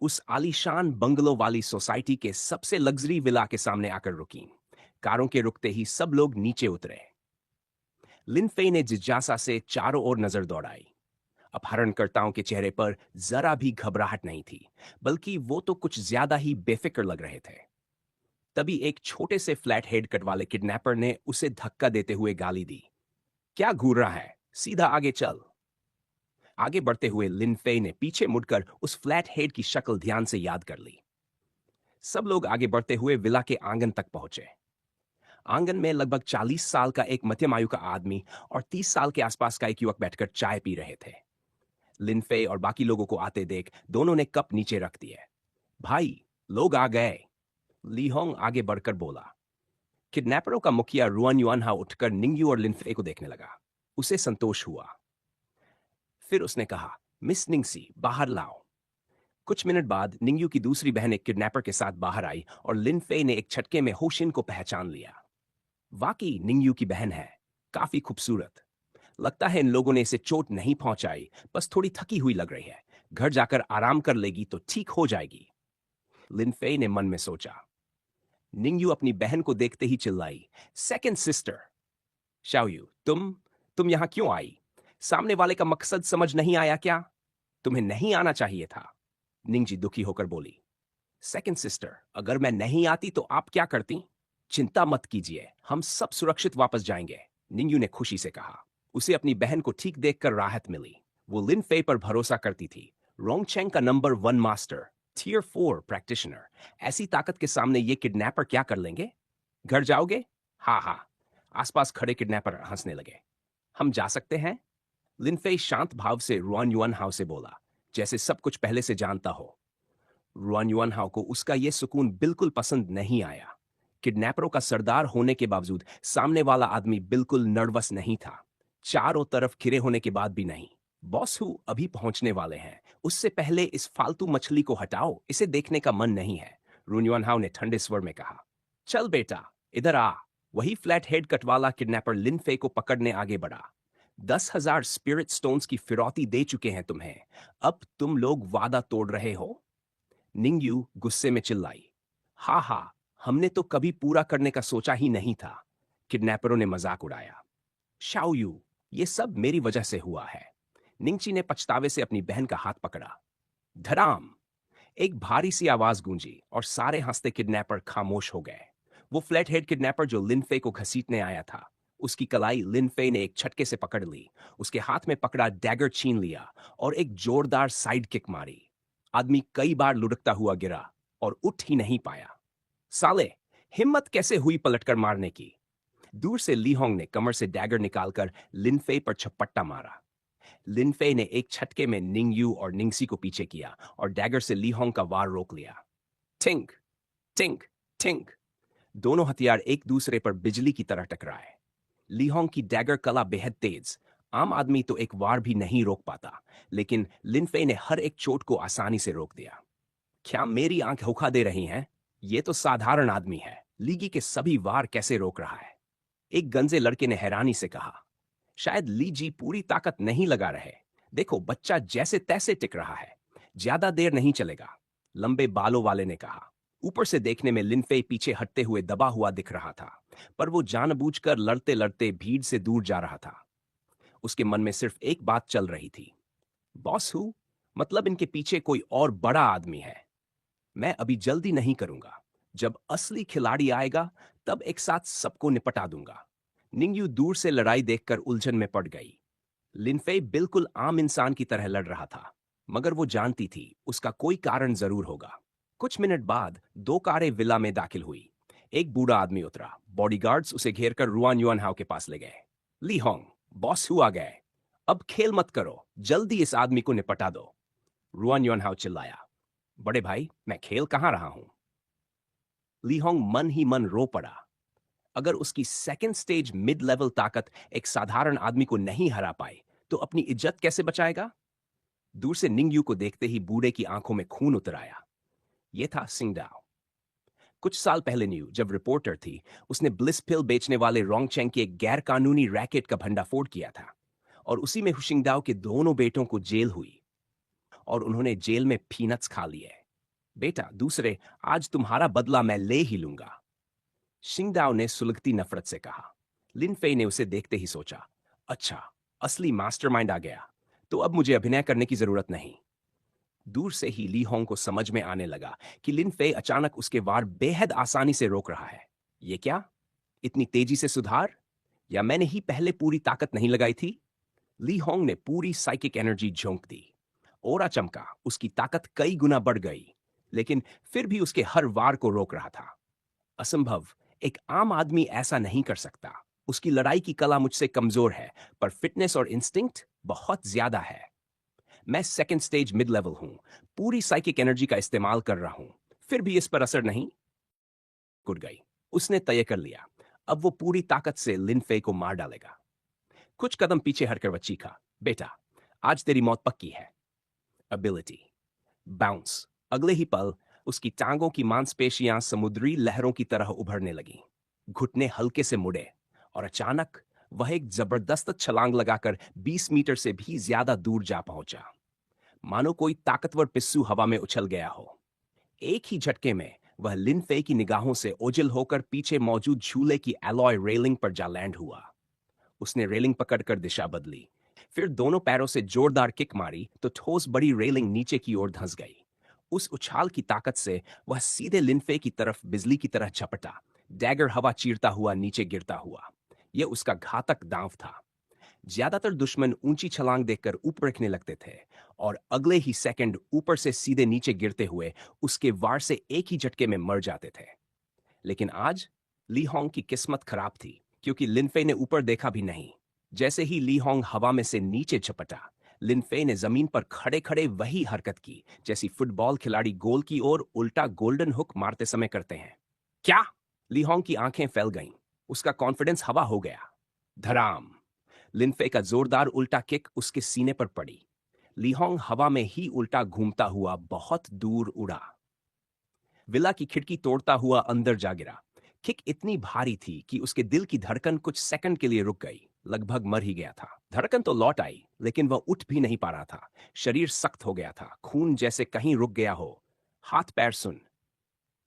उस आलीशान बंगलो वाली सोसाइटी के सबसे लग्जरी विला के सामने आकर रुकी। कारों के रुकते ही सब लोग नीचे उतरे। लिनफे ने जिज्ञासा से चारों ओर नजर दौड़ाई। अपहरणकर्ताओं के चेहरे पर जरा भी घबराहट नहीं थी, बल्कि वो तो कुछ ज्यादा ही बेफिक्र लग रहे थे। तभी एक छोटे से फ्लैट हेड कट वाले किडनैपर ने उसे धक्का देते हुए गाली दी। क्या घूर रहा है, सीधा आगे चल। आगे बढ़ते हुए लिनफे ने पीछे मुड़कर उस फ्लैट हेड की शक्ल ध्यान से याद कर ली। सब लोग आगे बढ़ते हुए विला के आंगन तक पहुंचे। आंगन में लगभग 40 साल का एक मध्यम आयु का आदमी और 30 साल के आसपास का एक युवक बैठकर चाय पी रहे थे। लिनफे और बाकी लोगों को आते देख दोनों ने कप नीचे रख दिए। भाई, लोग आ गए, लीहोंग आगे बढ़कर बोला। किडनैपरों का मुखिया रुआन युआनहाओ उठकर निंगयू और लिनफे को देखने लगा। उसे संतोष हुआ। फिर उसने कहा, मिस निंगसी, बाहर लाओ। कुछ मिनट बाद निंगयू की दूसरी बहन एक किडनैपर के साथ बाहर आई और लिनफे ने एक झटके में होशिन को पहचान लिया। वाकई निंगयू की बहन है, काफी खूबसूरत। लगता है इन लोगों ने इसे चोट नहीं पहुंचाई, बस थोड़ी थकी हुई लग रही है। घर जाकर आराम कर लेगी तो ठीक हो जाएगी, लिनफे ने मन में सोचा। निंगयू अपनी बहन को देखते ही चिल्लाई, सेकंड सिस्टर। शाओयू, तुम यहां क्यों आई? सामने वाले का मकसद समझ नहीं आया क्या? तुम्हें नहीं आना चाहिए था, निंगजी दुखी होकर बोली। सेकंड सिस्टर, अगर मैं नहीं आती तो आप क्या करती? चिंता मत कीजिए, हम सब सुरक्षित वापस जाएंगे, निंगयू ने खुशी से कहा। उसे अपनी बहन को ठीक देखकर राहत मिली। वो लिन फे पर भरोसा करती थी। रोंगचेंग का नंबर 1 मास्टर, Tier 4 प्रैक्टिशनर। ऐसी ताकत के सामने ये किडनैपर क्या कर लेंगे? घर जाओगे? हाँ हाँ। आसपास खड़े किडनैपर हंसने लगे। हम जा सकते हैं? लिनफे शांत भाव से रुआन युआन हाउ से बोला, जैसे सब कुछ पहले से जानता हो। रुआन युआन हाउ को उसका यह सुकून बिल्कुल पसंद नहीं आया। किडनैपरों का सरदार होने के बावजूद सामने वाला आदमी बिल्कुल नर्वस नहीं था। चारों तरफ घिरे होने के बाद भी नहीं। बॉस हु अभी पहुंचने वाले हैं, उससे पहले इस फालतू मछली को हटाओ, इसे देखने का मन नहीं है, रुन युआन हाउ ने ठंडे स्वर में कहा। चल बेटा, इधर आ। वही फ्लैट हेड कट वाला किडनैपर लिनफे को पकड़ने आगे बढ़ा। 10,000 स्पिरिट स्टोन्स की फिरौती दे चुके हैं तुम्हें, अब तुम लोग वादा तोड़ रहे हो? निंगयू गुस्से में चिल्लाई। हा हा, हमने तो कभी पूरा करने का सोचा ही नहीं था, किडनैपरों ने मजाक उड़ाया। शाओयू, ये सब मेरी वजह से हुआ है, निंगची ने पछतावे से अपनी बहन का हाथ पकड़ा। धड़ाम, एक भारी सी आवाज गूंजी और सारे हंसते किडनैपर खामोश हो गए। वो फ्लैट हेड किडनैपर जो लिनफे को घसीटने आया था, उसकी कलाई लिनफे ने एक झटके से पकड़ ली, उसके हाथ में पकड़ा डैगर छीन लिया और एक जोरदार साइड किक मारी। आदमी कई बार लुढ़कता हुआ गिरा और उठ ही नहीं पाया। साले, हिम्मत कैसे हुई पलटकर मारने की? दूर से लीहोंग ने कमर से डैगर निकालकर लिनफे पर छपट्टा मारा। लिनफे ने एक छटके में निंगयू और निंगसी को पीछे किया और डैगर से लीहोंग का वार रोक लिया। टिंक टिंक टिंक, दोनों हथियार एक दूसरे पर बिजली की तरह टकराए। लीहोंग की डैगर कला बेहद तेज, आम आदमी तो एक वार भी नहीं रोक पाता, लेकिन लिनफे ने हर एक चोट को आसानी से रोक दिया। क्या मेरी आंख धोखा दे रही हैं? ये तो साधारण आदमी है, लीगी के सभी वार कैसे रोक रहा है? एक गंजे लड़के ने हैरानी से कहा। शायद ली जी पूरी ताकत नहीं लगा रहे, देखो बच्चा जैसे तैसे टिक रहा है, ज्यादा देर नहीं चलेगा, लंबे बालों वाले ने कहा। ऊपर से देखने में लिनफे पीछे हटते हुए दबा हुआ दिख रहा था, पर वो जानबूझकर लड़ते लड़ते भीड़ से दूर जा रहा था। उसके मन में सिर्फ एक बात चल रही थी, बॉस हूं, मतलब इनके पीछे कोई और बड़ा आदमी है। मैं अभी जल्दी नहीं करूंगा, जब असली खिलाड़ी आएगा तब एक साथ सबको निपटा दूंगा। निंगयू दूर से लड़ाई देखकर उलझन में पड़ गई। लिनफे बिल्कुल आम इंसान की तरह लड़ रहा था, मगर वो जानती थी उसका कोई कारण जरूर होगा। कुछ मिनट बाद 2 कारें विला में दाखिल हुई। एक बूढ़ा आदमी उतरा, बॉडीगार्ड्स उसे घेरकर रुआन युआन हाउ के पास ले गए। ली होंग, बॉस हु आ गए, अब खेल मत करो, जल्दी इस आदमी को निपटा दो, रुआन युआन हाउ चिल्लाया। बड़े भाई, मैं खेल कहां रहा हूं? ली होंग मन ही मन रो पड़ा। अगर उसकी सेकंड स्टेज मिड लेवल ताकत एक साधारण आदमी को नहीं हरा पाए, तो अपनी इज्जत कैसे बचाएगा? दूर से निंगयू को देखते ही बूढ़े की आंखों में खून उतर आया। यह था सिंगडाओ। कुछ साल पहले न्यू जब रिपोर्टर थी, उसने ब्लिस पिल बेचने वाले रोंगचेंग के एक गैर कानूनी रैकेट का भंडाफोड़ किया था, और उसी में हुशिंगडाओ के दोनों बेटों को जेल हुई और उन्होंने जेल में पीनट्स खा लिए। बेटा दूसरे, आज तुम्हारा बदला मैं ले ही लूंगा। शिंगदाओ ने सुलगती नफरत से कहा। लिन फेई ने उसे देखते ही सोचा, अच्छा, असली मास्टरमाइंड आ गया, तो अब मुझे अभिनय करने की जरूरत नहीं। दूर से ही ली होंग को समझ में आने लगा कि लिन फेई अचानक उसके वार बेहद आसानी से रोक रहा है। ये क्या? इतनी तेजी से सुधार? या मैंने ही पहले पूरी ताकत नहीं लगाई थी? ली होंग ने पूरी साइकिक एनर्जी झोंक दी। ओरा चमका, उसकी ताकत कई गुना बढ़ गई, लेकिन फिर भी उसके हर वार को रोक रहा था। असंभव, एक आम आदमी ऐसा नहीं कर सकता। उसकी लड़ाई की कला मुझसे कमजोर है, पर फिटनेस और इंस्टिंक्ट बहुत ज्यादा है। मैं सेकंड स्टेज मिड लेवल हूं, पूरी साइकिक एनर्जी का इस्तेमाल कर रहा हूं, फिर भी इस पर असर नहीं। कुट गई। उसने तय कर लिया, अब वो पूरी ताकत से लिन फे को मार डालेगा। कुछ कदम पीछे हटकर वह चीखा, बेटा, आज तेरी मौत पक्की है। Ability bounce. अगले ही पल उसकी टांगों की मांसपेशियां समुद्री लहरों की तरह उभरने लगीं। घुटने हल्के से मुड़े और अचानक वह एक जबरदस्त छलांग लगाकर 20 मीटर से भी ज्यादा दूर जा पहुंचा, मानो कोई ताकतवर पिस्सू हवा में उछल गया हो। एक ही झटके में वह लिन फे की निगाहों से ओझल होकर पीछे मौजूद झूले की एलॉय रेलिंग पर जा लैंड हुआ। उसने रेलिंग पकड़कर दिशा बदली, फिर दोनों पैरों से जोरदार किक मारी तो ठोस बड़ी रेलिंग नीचे की ओर धंस गई। उस उछाल की ताकत से वह सीधे लिनफे की तरफ बिजली की तरह झपटा, डैगर हवा चीरता हुआ नीचे गिरता हुआ। यह उसका घातक दांव था। ज्यादातर दुश्मन ऊंची छलांग देखकर ऊपर रखने लगते थे और अगले ही सेकंड ऊपर से सीधे नीचे गिरते हुए उसके वार से एक ही झटके में मर जाते थे। लेकिन आज ली होंग की किस्मत खराब थी, क्योंकि लिनफे ने ऊपर देखा भी नहीं। जैसे ही ली होंग हवा में से नीचे झपटा, लिनफे ने जमीन पर खड़े खड़े वही हरकत की जैसी फुटबॉल खिलाड़ी गोल की ओर उल्टा गोल्डन हुक मारते समय करते हैं। क्या? ली होंग की आंखें फैल गईं। उसका कॉन्फिडेंस हवा हो गया। धराम। लिनफे का जोरदार उल्टा किक उसके सीने पर पड़ी। ली होंग हवा में ही उल्टा घूमता हुआ बहुत दूर उड़ा, विला की खिड़की तोड़ता हुआ अंदर जा गिरा। किक इतनी भारी थी कि उसके दिल की धड़कन कुछ सेकंड के लिए रुक गई, लगभग मर ही गया था। धड़कन तो लौट आई, लेकिन वह उठ भी नहीं पा रहा था। शरीर सख्त हो गया था, खून जैसे कहीं रुक गया हो। हाथ पैर सुन।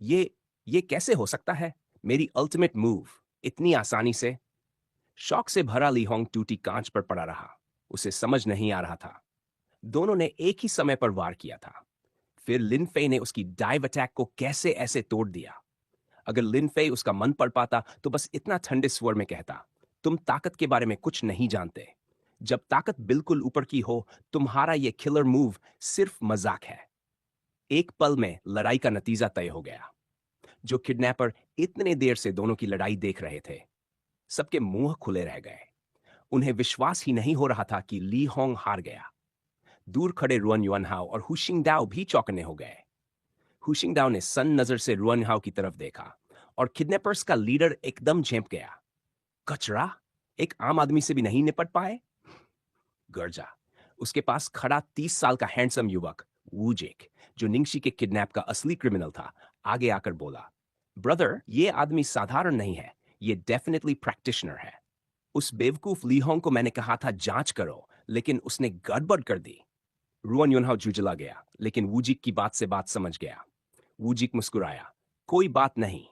ये ये कैसे हो सकता है? मेरी अल्टीमेट मूव इतनी आसानी से? शौक से भरा ली होंग टूटी कांच पर पड़ा रहा। उसे समझ नहीं आ रहा था। दोनों ने एक ही समय पर वार किया था। फिर लिन फे ने उसकी डाइव अटैक को कैसे ऐसे तोड़ दिया? अगर लिन फे उसका मन पढ़ पाता तो बस इतना ठंडे स्वर में कहता, तुम ताकत के बारे में कुछ नहीं जानते। जब ताकत बिल्कुल ऊपर की हो, तुम्हारा ये किलर मूव सिर्फ मजाक है। एक पल में लड़ाई का नतीजा तय हो गया। जो किडनैपर इतने देर से दोनों की लड़ाई देख रहे थे, सबके मुंह खुले रह गए। उन्हें विश्वास ही नहीं हो रहा था कि ली होंग हार गया। दूर खड़े रुअन युअनहाओ और हुशिंगडाओ भी चौंकने हो गए। हुशिंगडाओ ने सन नजर से रुअनहाओ की तरफ देखा और किडनैपर्स का लीडर एकदम झेंप गया। कचरा, एक आम आदमी से भी नहीं निपट पाए? गर्जा। उसके पास खड़ा 30 साल का हैंडसम युवक वूजेक, जो निंगशी के किडनैप का असली क्रिमिनल था, आगे आकर बोला, ब्रदर, ये आदमी साधारण नहीं है, ये डेफिनेटली प्रैक्टिशनर है। उस बेवकूफ लीहोंग को मैंने कहा था जांच करो, लेकिन उसने गड़बड़ कर दी। रुअन युनहाओ जुजला गया, लेकिन वूजिक की बात से बात समझ गया। वूजिक मुस्कुराया, कोई बात नहीं,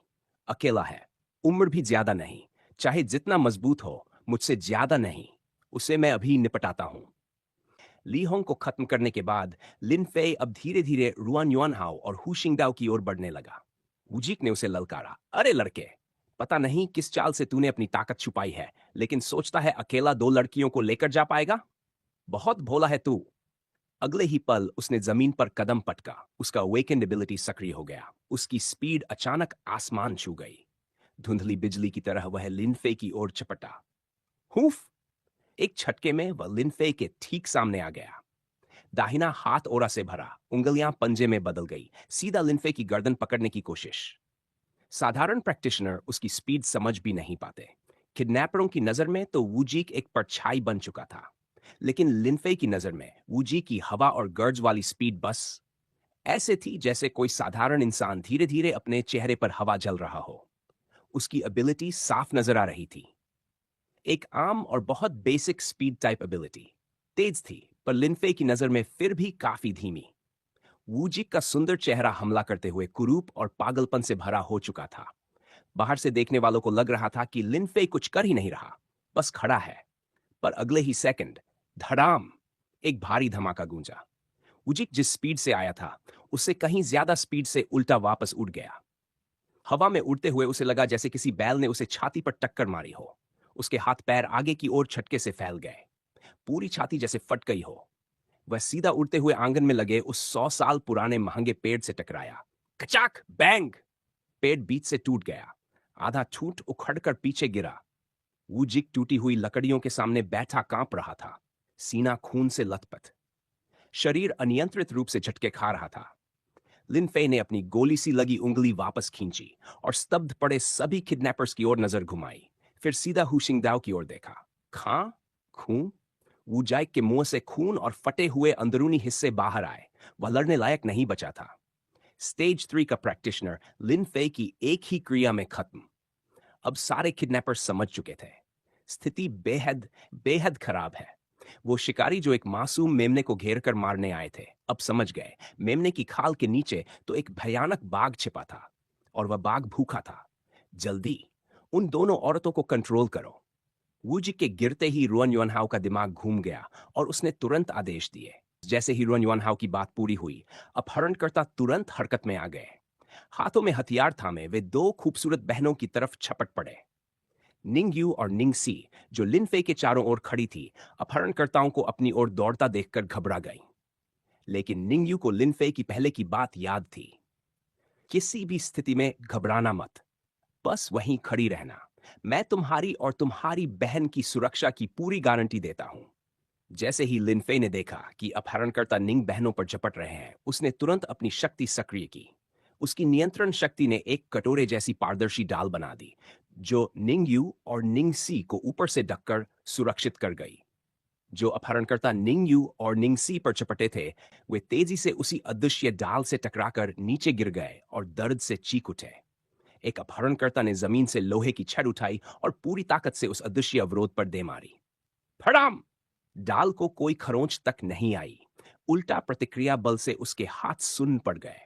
अकेला है, उम्र भी ज्यादा नहीं, चाहे जितना मजबूत हो, मुझसे ज्यादा नहीं, उसे मैं अभी निपटाता हूं। ली होंग को खत्म करने के बाद लिन फे अब धीरे धीरे रुआन युआनहाओ और हु शिंगडाओ की ओर बढ़ने लगा। वुजिक ने उसे ललकारा, अरे लड़के, पता नहीं किस चाल से तूने अपनी ताकत छुपाई है, लेकिन सोचता है अकेला 2 लड़कियों को लेकर जा पाएगा? बहुत भोला है तू। अगले ही पल उसने जमीन पर कदम पटका। उसका अवेकेंड एबिलिटी सक्रिय हो गया। उसकी स्पीड अचानक आसमान छू गई। धुंधली बिजली की तरह वह लिनफे की ओर चपटा। हुफ! एक झटके में वह लिनफे के ठीक सामने आ गया। दाहिना हाथ ओरा से भरा, उंगलियां पंजे में बदल गई, सीधा लिनफे की गर्दन पकड़ने की कोशिश। साधारण प्रैक्टिशनर उसकी स्पीड समझ भी नहीं पाते। किडनैपरों की नजर में तो वूजीक एक परछाई बन चुका था, लेकिन लिनफे की नजर में वूजी की हवा और गर्ज वाली स्पीड बस ऐसे थी जैसे कोई साधारण इंसान धीरे धीरे अपने चेहरे पर हवा जल रहा हो। उसकी एबिलिटी साफ नजर आ रही थी, एक आम और बहुत बेसिक स्पीड टाइप एबिलिटी। तेज थी, पर लिनफे की नजर में फिर भी काफी धीमी। वूजिक का सुंदर चेहरा हमला करते हुए कुरूप और पागलपन से भरा हो चुका था। बाहर से देखने वालों को लग रहा था कि लिनफे कुछ कर ही नहीं रहा, बस खड़ा है। पर अगले ही सेकंड धड़ाम, एक भारी धमाका गूंजा। वूजिक जिस स्पीड से आया था, उससे कहीं ज्यादा स्पीड से उल्टा वापस उड़ गया। हवा में उड़ते हुए उसे लगा जैसे किसी बैल ने उसे छाती पर टक्कर मारी हो। उसके हाथ पैर आगे की ओर झटके से फैल गए, पूरी छाती जैसे फट गई हो। वह सीधा उड़ते हुए आंगन में लगे उस 100 साल पुराने महंगे पेड़ से टकराया। कचाक बैंग! पेड़ बीच से टूट गया, आधा टूट उखड़कर पीछे गिरा। वूजिक टूटी हुई लकड़ियों के सामने बैठा कांप रहा था, सीना खून से लथपथ, शरीर अनियंत्रित रूप से झटके खा रहा था। लिनफे ने अपनी गोली सी लगी उंगली वापस खींची और स्तब्ध पड़े सभी किडनैपर्स की ओर नजर घुमाई। फिर सीधा हुशिंगदाओ की ओर देखा। खां, खून। वुजाइक के मुंह से खून और फटे हुए अंदरूनी हिस्से बाहर आए। वह लड़ने लायक नहीं बचा था। स्टेज 3 का प्रैक्टिशनर लिनफे की एक ही क्रिया में खत्म। अब सारे किडनैपर्स समझ चुके थे, स्थिति बेहद बेहद खराब है। वो शिकारी जो एक मासूम मेमने को घेर कर मारने आए थे, अब समझ गए मेमने की खाल के नीचे तो एक भयानक बाघ छिपा था, और वह बाघ भूखा था। जल्दी उन दोनों औरतों को कंट्रोल करो। वुजी के गिरते ही रुअन युनहाओ का दिमाग घूम गया और उसने तुरंत आदेश दिए। जैसे ही रुअन युनहाओ की बात पूरी हुई, अपहरणकर्ता तुरंत हरकत में आ गए। हाथों में हथियार थामे वे दो खूबसूरत बहनों की तरफ छपट पड़े। निंगयू और निंगसी, जो लिनफे के चारों ओर खड़ी थी, अपहरणकर्ताओं को अपनी ओर दौड़ता देखकर घबरा गई। लेकिन निंगयू को लिनफे की पहले की बात याद थी। किसी भी स्थिति में घबराना मत, बस वहीं खड़ी रहना। मैं तुम्हारी और तुम्हारी बहन की सुरक्षा की पूरी गारंटी देता हूं। जैसे ही लिनफे ने देखा कि अपहरणकर्ता निंग बहनों पर झपट रहे हैं, उसने तुरंत अपनी शक्ति सक्रिय की। उसकी नियंत्रण शक्ति ने एक कटोरे जैसी पारदर्शी डाल बना दी, जो निंगयू और निंगसी को ऊपर से ढककर सुरक्षित कर गई। जो अपहरणकर्ता निंगयू और निंगसी पर चपटे थे, वे तेजी से उसी अदृश्य डाल से टकराकर नीचे गिर गए और दर्द से चीख उठे। एक अपहरणकर्ता ने जमीन से लोहे की छड़ उठाई और पूरी ताकत से उस अदृश्य अवरोध पर दे मारी। फड़ाम! डाल को कोई खरोंच तक नहीं आई। उल्टा प्रतिक्रिया बल से उसके हाथ सुन्न पड़ गए।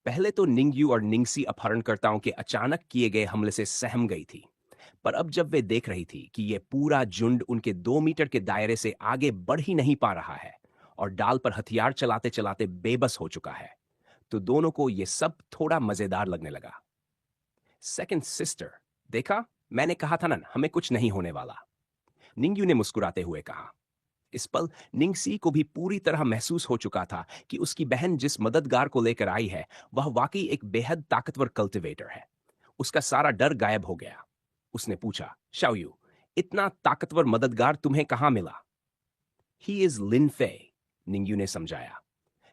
पहले तो निंगयू और निंगसी अपहरणकर्ताओं के अचानक किए गए हमले से सहम गई थी, पर अब जब वे देख रही थी कि यह पूरा झुंड उनके 2 मीटर के दायरे से आगे बढ़ ही नहीं पा रहा है और डाल पर हथियार चलाते चलाते बेबस हो चुका है, तो दोनों को यह सब थोड़ा मजेदार लगने लगा। सेकंड सिस्टर, देखा, मैंने कहा था ना, हमें कुछ नहीं होने वाला, निंगयू ने मुस्कुराते हुए कहा। इस पल निंगसी को भी पूरी तरह महसूस हो चुका था कि उसकी बहन जिस मददगार को लेकर आई है, वह वाकई एक बेहद ताकतवर कल्टिवेटर है। उसका सारा डर गायब हो गया। उसने पूछा, शाओयू, इतना ताकतवर मददगार तुम्हें कहां मिला? ही इज लिन फे, निंगयू ने समझाया।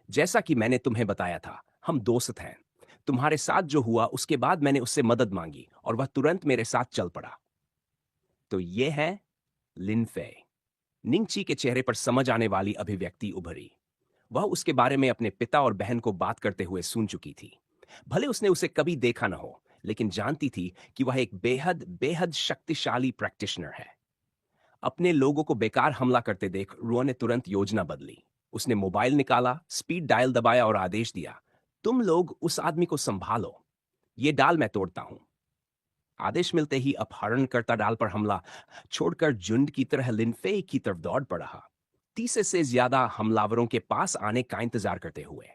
जैसा कि मैंने तुम्हें बताया था, हम दोस्त हैं। तुम्हारे साथ जो हुआ उसके बाद मैंने उससे मदद मांगी और वह तुरंत मेरे साथ चल पड़ा। तो ये है लिन फे। निंगची के चेहरे पर समझ आने वाली अभिव्यक्ति उभरी। वह उसके बारे में अपने पिता और बहन को बात करते हुए सुन चुकी थी। भले उसने उसे कभी देखा न हो, लेकिन जानती थी कि वह एक बेहद बेहद शक्तिशाली प्रैक्टिशनर है। अपने लोगों को बेकार हमला करते देख रुआ ने तुरंत योजना बदली। उसने मोबाइल निकाला, स्पीड डायल दबाया और आदेश दिया, तुम लोग उस आदमी को संभालो, ये डाल मैं तोड़ता हूं। आदेश मिलते ही अपहरणकर्ता डाल पर हमला छोड़कर झुंड की तरह लिनफे की तरफ दौड़ पड़ा, 30 से ज्यादा हमलावरों के पास आने का इंतजार करते हुए।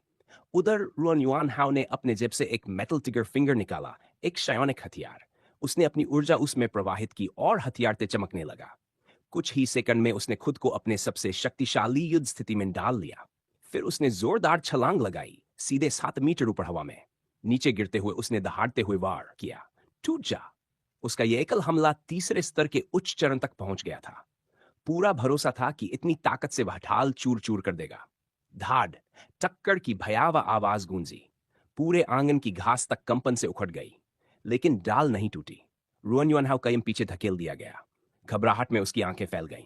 उधर रुअन युआन हाउ ने अपने जेब से एक मेटल टिगर फिंगर निकाला, एक शायोनिक हथियार। उसने अपनी ऊर्जा उसमें प्रवाहित की और हथियार ते चमकने लगा। कुछ ही सेकंड में उसने खुद को अपने सबसे शक्तिशाली युद्ध स्थिति में डाल लिया। फिर उसने जोरदार छलांग लगाई, सीधे 7 मीटर ऊपर हवा में। नीचे गिरते हुए उसने दहाड़ते हुए वार किया, टूट जा। उसका यह एकल हमला तीसरे स्तर के उच्च चरण तक पहुंच गया था। पूरा भरोसा था कि इतनी ताकत से वह ढाल चूर चूर कर देगा। धाड़, टक्कर की भयावह आवाज गूंजी। पूरे आंगन की घास तक कंपन से उखड़ गई, लेकिन डाल नहीं टूटी। रुअन युनहाओ कदम पीछे धकेल दिया गया। घबराहट में उसकी आंखें फैल गईं।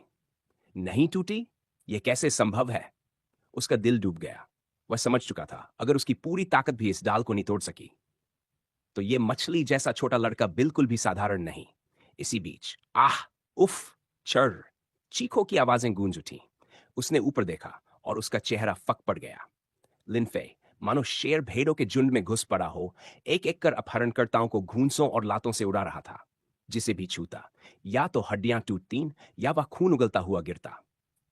नहीं टूटी? यह कैसे संभव है? उसका दिल डूब गया। वह समझ चुका था, अगर उसकी पूरी ताकत भी इस डाल को नहीं तोड़ सकी, तो यह मछली जैसा छोटा लड़का बिल्कुल भी साधारण नहीं। इसी बीच आह, उफ, चर, चीखों की आवाजें गूंज उठी। उसने ऊपर देखा और उसका चेहरा फक पड़ गया। लिनफे, मानो शेर भेड़ों के झुंड में घुस पड़ा हो, एक एक कर अपहरणकर्ताओं को घूंसों और लातों से उड़ा रहा था। जिसे भी छूता, या तो हड्डियां टूटतीं या वह खून उगलता हुआ गिरता।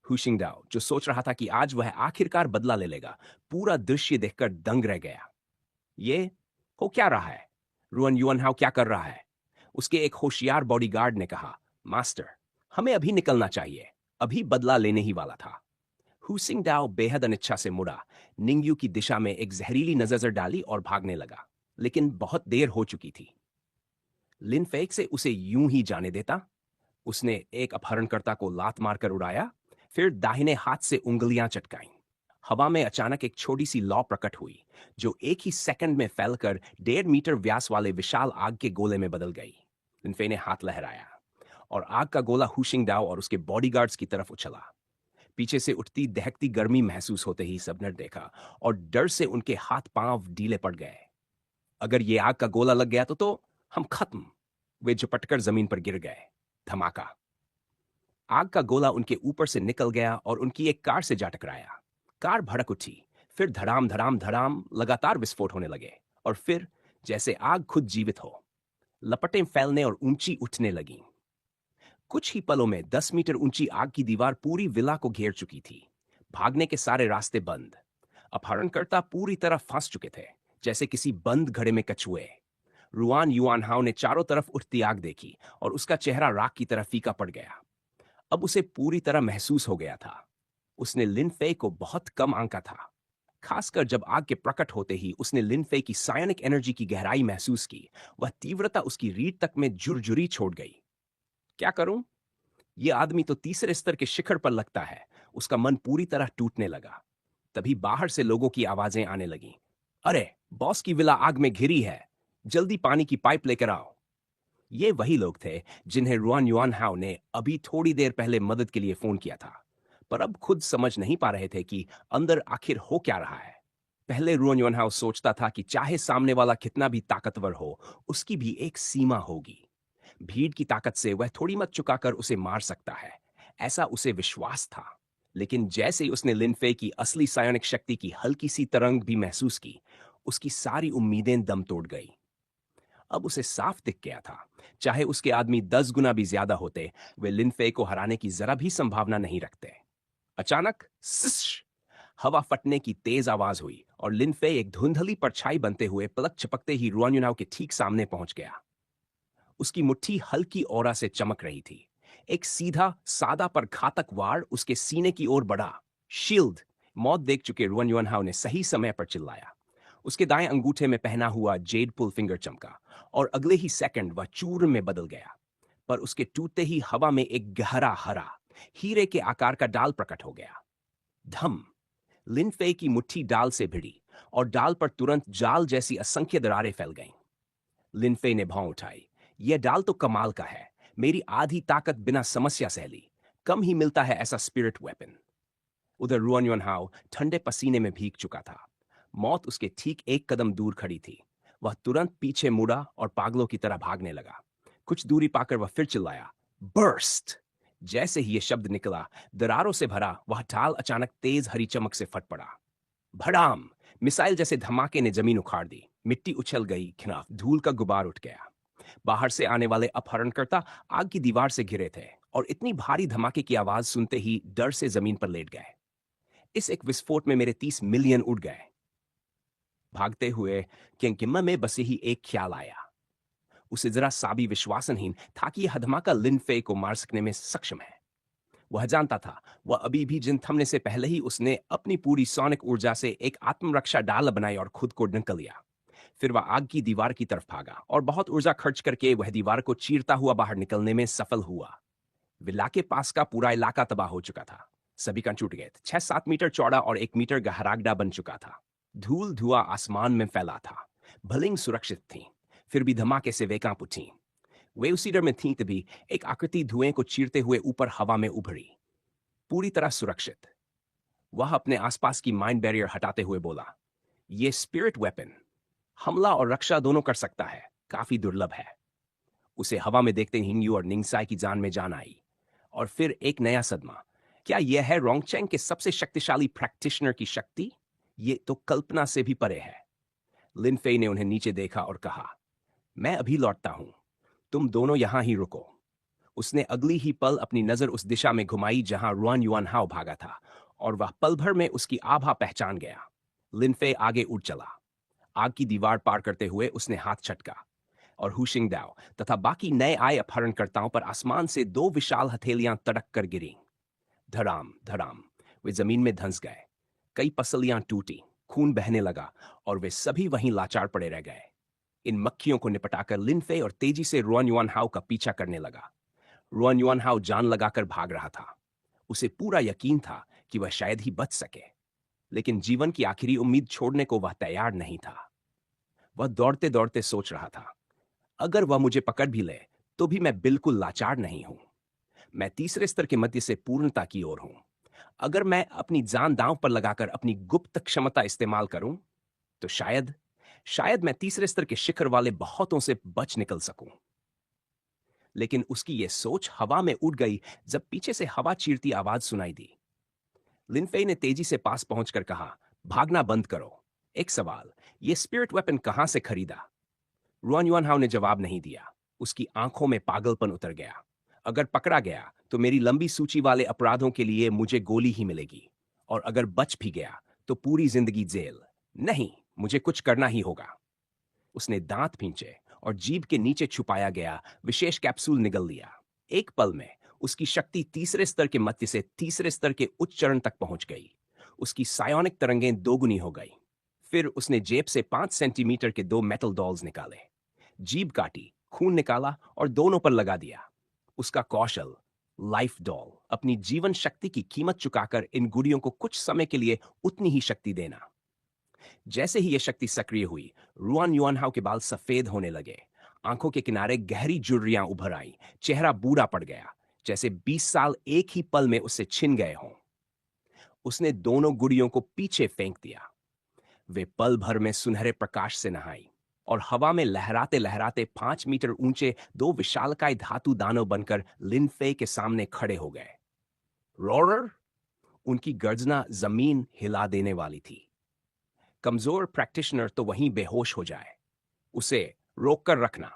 हुशिंगडाओ, जो सोच रहा था कि आज वह आखिरकार बदला ले लेगा, पूरा दृश्य देखकर दंग रह गया। ये हो क्या रहा है? रुअन युअनहाओ क्या कर रहा है? उसके एक होशियार बॉडीगार्ड ने कहा, मास्टर, हमें अभी निकलना चाहिए, अभी बदला लेने ही वाला था। हुसिंगडाओ बेहद अनिच्छा से मुड़ा, निंगयू की दिशा में एक जहरीली नजर डाली और भागने लगा। लेकिन बहुत देर हो चुकी थी। लिनफेक से उसे यूं ही जाने देता? उसने एक अपहरणकर्ता को लात मारकर उड़ाया, फिर दाहिने हाथ से उंगलियां चटकाईं। हवा में अचानक एक छोटी सी लौ प्रकट हुई, जो एक ही सेकंड में फैलकर 1.5 मीटर व्यास वाले विशाल आग के गोले में बदल गई। लिनफे ने हाथ लहराया और आग का गोला हुशिंगडाओ और उसके बॉडीगार्ड्स की तरफ उछला। पीछे से उठती दहकती गर्मी महसूस होते ही सबने देखा और डर से उनके हाथ पांव ढीले पड़ गए। अगर ये आग का गोला लग गया तो हम खत्म। वे झपटकर जमीन पर गिर गए। धमाका। आग का गोला उनके ऊपर से निकल गया और उनकी एक कार से जा टकराया। कार भड़क उठी, फिर धड़ाम धड़ाम धड़ाम लगातार विस्फोट होने लगे, और फिर जैसे आग खुद जीवित हो, लपटें फैलने और ऊंची उठने लगीं। कुछ ही पलों में 10 मीटर ऊंची आग की दीवार पूरी विला को घेर चुकी थी। भागने के सारे रास्ते बंद। अपहरणकर्ता पूरी तरह फंस चुके थे, जैसे किसी बंद घड़े में कछुए। रुआन युआनहाओ ने चारों तरफ उठती आग देखी और उसका चेहरा राख की तरह फीका पड़ गया। अब उसे पूरी तरह महसूस हो गया था। उसने लिन फे को बहुत कम आंका था। खासकर जब आग के प्रकट होते ही उसने लिन फे की सायनिक एनर्जी की गहराई महसूस की। वह तीव्रता उसकी रीढ़ तक में झुरझुरी छोड़ गई। क्या करूं? यह आदमी तो तीसरे स्तर के शिखर पर लगता है। उसका मन पूरी तरह टूटने लगा। तभी बाहर से लोगों की आवाजें आने लगीं। अरे, बॉस की विला आग में घिरी है, जल्दी पानी की पाइप लेकर आओ। ये वही लोग थे जिन्हें रुआन युआनहाओ ने अभी थोड़ी देर पहले मदद के लिए फोन किया था, पर अब खुद समझ नहीं पा रहे थे कि अंदर आखिर हो क्या रहा है। पहले रुआन युआनहाओ सोचता था कि चाहे सामने वाला कितना भी ताकतवर हो, उसकी भी एक सीमा होगी। भीड़ की ताकत से वह थोड़ी मत चुकाकर उसे मार सकता है, ऐसा उसे विश्वास था। लेकिन जैसे ही उसने लिनफे की असली सायोनिक शक्ति की हल्की सी तरंग भी महसूस की, उसकी सारी उम्मीदें दम तोड़ गई। अब उसे साफ दिख गया था, चाहे उसके आदमी 10 गुना भी ज्यादा होते, वे लिनफे को हराने की जरा भी संभावना नहीं रखते। अचानक सिश, हवा फटने की तेज आवाज हुई और लिनफे एक धुंधली परछाई बनते हुए पलक झपकते ही रुआन्युनाव के ठीक सामने पहुंच गया। उसकी मुट्ठी हल्की ओरा से चमक रही थी। एक सीधा, सादा पर घातक वार उसके सीने की ओर बढ़ा। शील्ड! मौत देख चुके रुआन युआनहाओ ने सही समय पर चिल्लाया। उसके दाएं अंगूठे में पहना हुआ जेड पुल फिंगर चमका और अगले ही सेकंड वह चूर्ण में बदल गया। पर उसके टूटते ही हवा में एक गहरा हरा, हीरे के आकार का डाल प्रकट हो गया। धम! लिनफे की मुट्ठी डाल से भिड़ी और डाल पर तुरंत जाल जैसी असंख्य दरारें फैल गईं। लिनफे ने भौं उठाई। यह डाल तो कमाल का है। मेरी आधी ताकत बिना समस्या सह ली। कम ही मिलता है ऐसा स्पिरिट वेपन। उधर रुआन युआनहाओ ठंडे पसीने में भीग चुका था। मौत उसके ठीक एक कदम दूर खड़ी थी। वह तुरंत पीछे मुड़ा और पागलों की तरह भागने लगा। कुछ दूरी पाकर वह फिर चिल्लाया, बर्स्ट! जैसे ही यह शब्द निकला, दरारों से भरा वह ढाल अचानक तेज हरी चमक से फट पड़ा। भड़ाम! मिसाइल जैसे धमाके ने जमीन उखाड़ दी। मिट्टी उछल गई, खिनाफ धूल का गुबार उठ गया। बाहर से आने वाले अपहरणकर्ता आग की दीवार से घिरे थे और इतनी भारी धमाके की आवाज सुनते ही डर से जमीन पर लेट गए। इस एक विस्फोट में मेरे 30 मिलियन उड़ गए। भागते हुए केंकिम्मा में बसे ही एक ख्याल आया। उसे जरा सा भी विश्वासनहीन था कि यह धमाका लिनफे को मार सकने में सक्षम है। वह जानता था, वह अभी भी जिन थमने से पहले ही उसने अपनी पूरी सोनिक ऊर्जा से एक आत्मरक्षा डाल बनाई और खुद को निकल लिया। फिर वह आग की दीवार की तरफ भागा और बहुत ऊर्जा खर्च करके वह दीवार को चीरता हुआ बाहर निकलने में सफल हुआ। विला के पास का पूरा इलाका तबाह हो चुका था। सभी कंच टूट गए थे। 6-7 मीटर चौड़ा और 1 मीटर गहरागडा बन चुका था। धूल धुआं आसमान में फैला था। भलिंग सुरक्षित थीं, फिर भी धमाके से वे कांप उठीं। वे उसी डर में थीं तभी एक आकृति धुएं को चीरते हुए ऊपर हवा में उभरी, पूरी तरह सुरक्षित। वह अपने आसपास की माइंड बैरियर हटाते हुए बोला, यह स्पिरिट वेपन हमला और रक्षा दोनों कर सकता है, काफी दुर्लभ है। उसे हवा में देखते ही हिंगयू और निंगसाई की जान में जान आई। और फिर एक नया सदमा। क्या यह है रोंगचेंग के सबसे शक्तिशाली प्रैक्टिशनर की शक्ति, ये तो कल्पना से भी परे है। लिन फेई ने उन्हें नीचे देखा और कहा, मैं अभी लौटता हूं, तुम दोनों यहां ही रुको। उसने अगली ही पल अपनी नजर उस दिशा में घुमाई जहां रुआन युआन हाओ भागा था, और वह पल भर में उसकी आभा पहचान गया। लिनफे आगे उड़ चला। आग की दीवार पार करते हुए उसने हाथ छटका, और हुशिंग दाओ तथा बाकी नए आए अपहरणकर्ताओं पर आसमान से दो विशाल हथेलियां तड़क कर गिरी। धड़ाम धड़ाम वे जमीन में धंस गए। कई पसलियां टूटी, खून बहने लगा, और वे सभी वहीं लाचार पड़े रह गए। इन मक्खियों को निपटाकर लिनफे और तेजी से रुआन युआन हाओ का पीछा करने लगा। रुआन युआन हाओ जान लगाकर भाग रहा था। उसे पूरा यकीन था कि वह शायद ही बच सके, लेकिन जीवन की आखिरी उम्मीद छोड़ने को वह तैयार नहीं था। वह दौड़ते दौड़ते सोच रहा था, अगर वह मुझे पकड़ भी ले तो भी मैं बिल्कुल लाचार नहीं हूं। मैं तीसरे स्तर के मध्य से पूर्णता की ओर हूं। अगर मैं अपनी जान दांव पर लगाकर अपनी गुप्त क्षमता इस्तेमाल करूं तो शायद शायद मैं तीसरे स्तर के शिखर वाले बहुतों से बच निकल सकूं। लेकिन उसकी यह सोच हवा में उड़ गई जब पीछे से हवा चीरती आवाज सुनाई दी। लिनफे ने तेजी से पास पहुंचकर कहा, भागना बंद करो। एक सवाल, यह स्पिरिट वेपन कहां से खरीदा? रुआन युआनहाओ ने जवाब नहीं दिया। उसकी आंखों में पागलपन उतर गया। अगर पकड़ा गया तो मेरी लंबी सूची वाले अपराधों के लिए मुझे गोली ही मिलेगी, और अगर बच भी गया तो पूरी जिंदगी जेल। नहीं, मुझे कुछ करना ही होगा। उसने दांत भींचे और जीभ के नीचे छुपाया गया विशेष कैप्सूल निगल लिया। एक पल में उसकी शक्ति तीसरे स्तर के मध्य से तीसरे स्तर के उच्च चरण तक पहुंच गई। उसकी सायोनिक तरंगें दोगुनी हो गई। फिर उसने जेब से 5 सेंटीमीटर के दो मेटल डॉल्स निकाले, जीभ काटी, खून निकाला और दोनों पर लगा दिया। उसका कौशल, लाइफ डॉल, अपनी जीवन शक्ति की कीमत चुकाकर इन गुड़ियों को कुछ समय के लिए उतनी ही शक्ति देना। जैसे ही यह शक्ति सक्रिय हुई, रुआन युआनहाओ के बाल सफेद होने लगे। आंखों के किनारे गहरी झुर्रियां उभर आईं। चेहरा बूढ़ा पड़ गया, जैसे 20 साल एक ही पल में उससे छिन गए हों। उसने दोनों गुड़ियों को पीछे फेंक दिया। वे पल भर में सुनहरे प्रकाश से नहाई और हवा में लहराते लहराते 5 मीटर ऊंचे दो विशालकाय धातु दानव बनकर लिनफे के सामने खड़े हो गए। रोरर! उनकी गर्जना जमीन हिला देने वाली थी। कमजोर प्रैक्टिशनर तो वहीं बेहोश हो जाए। उसे रोक कर रखना,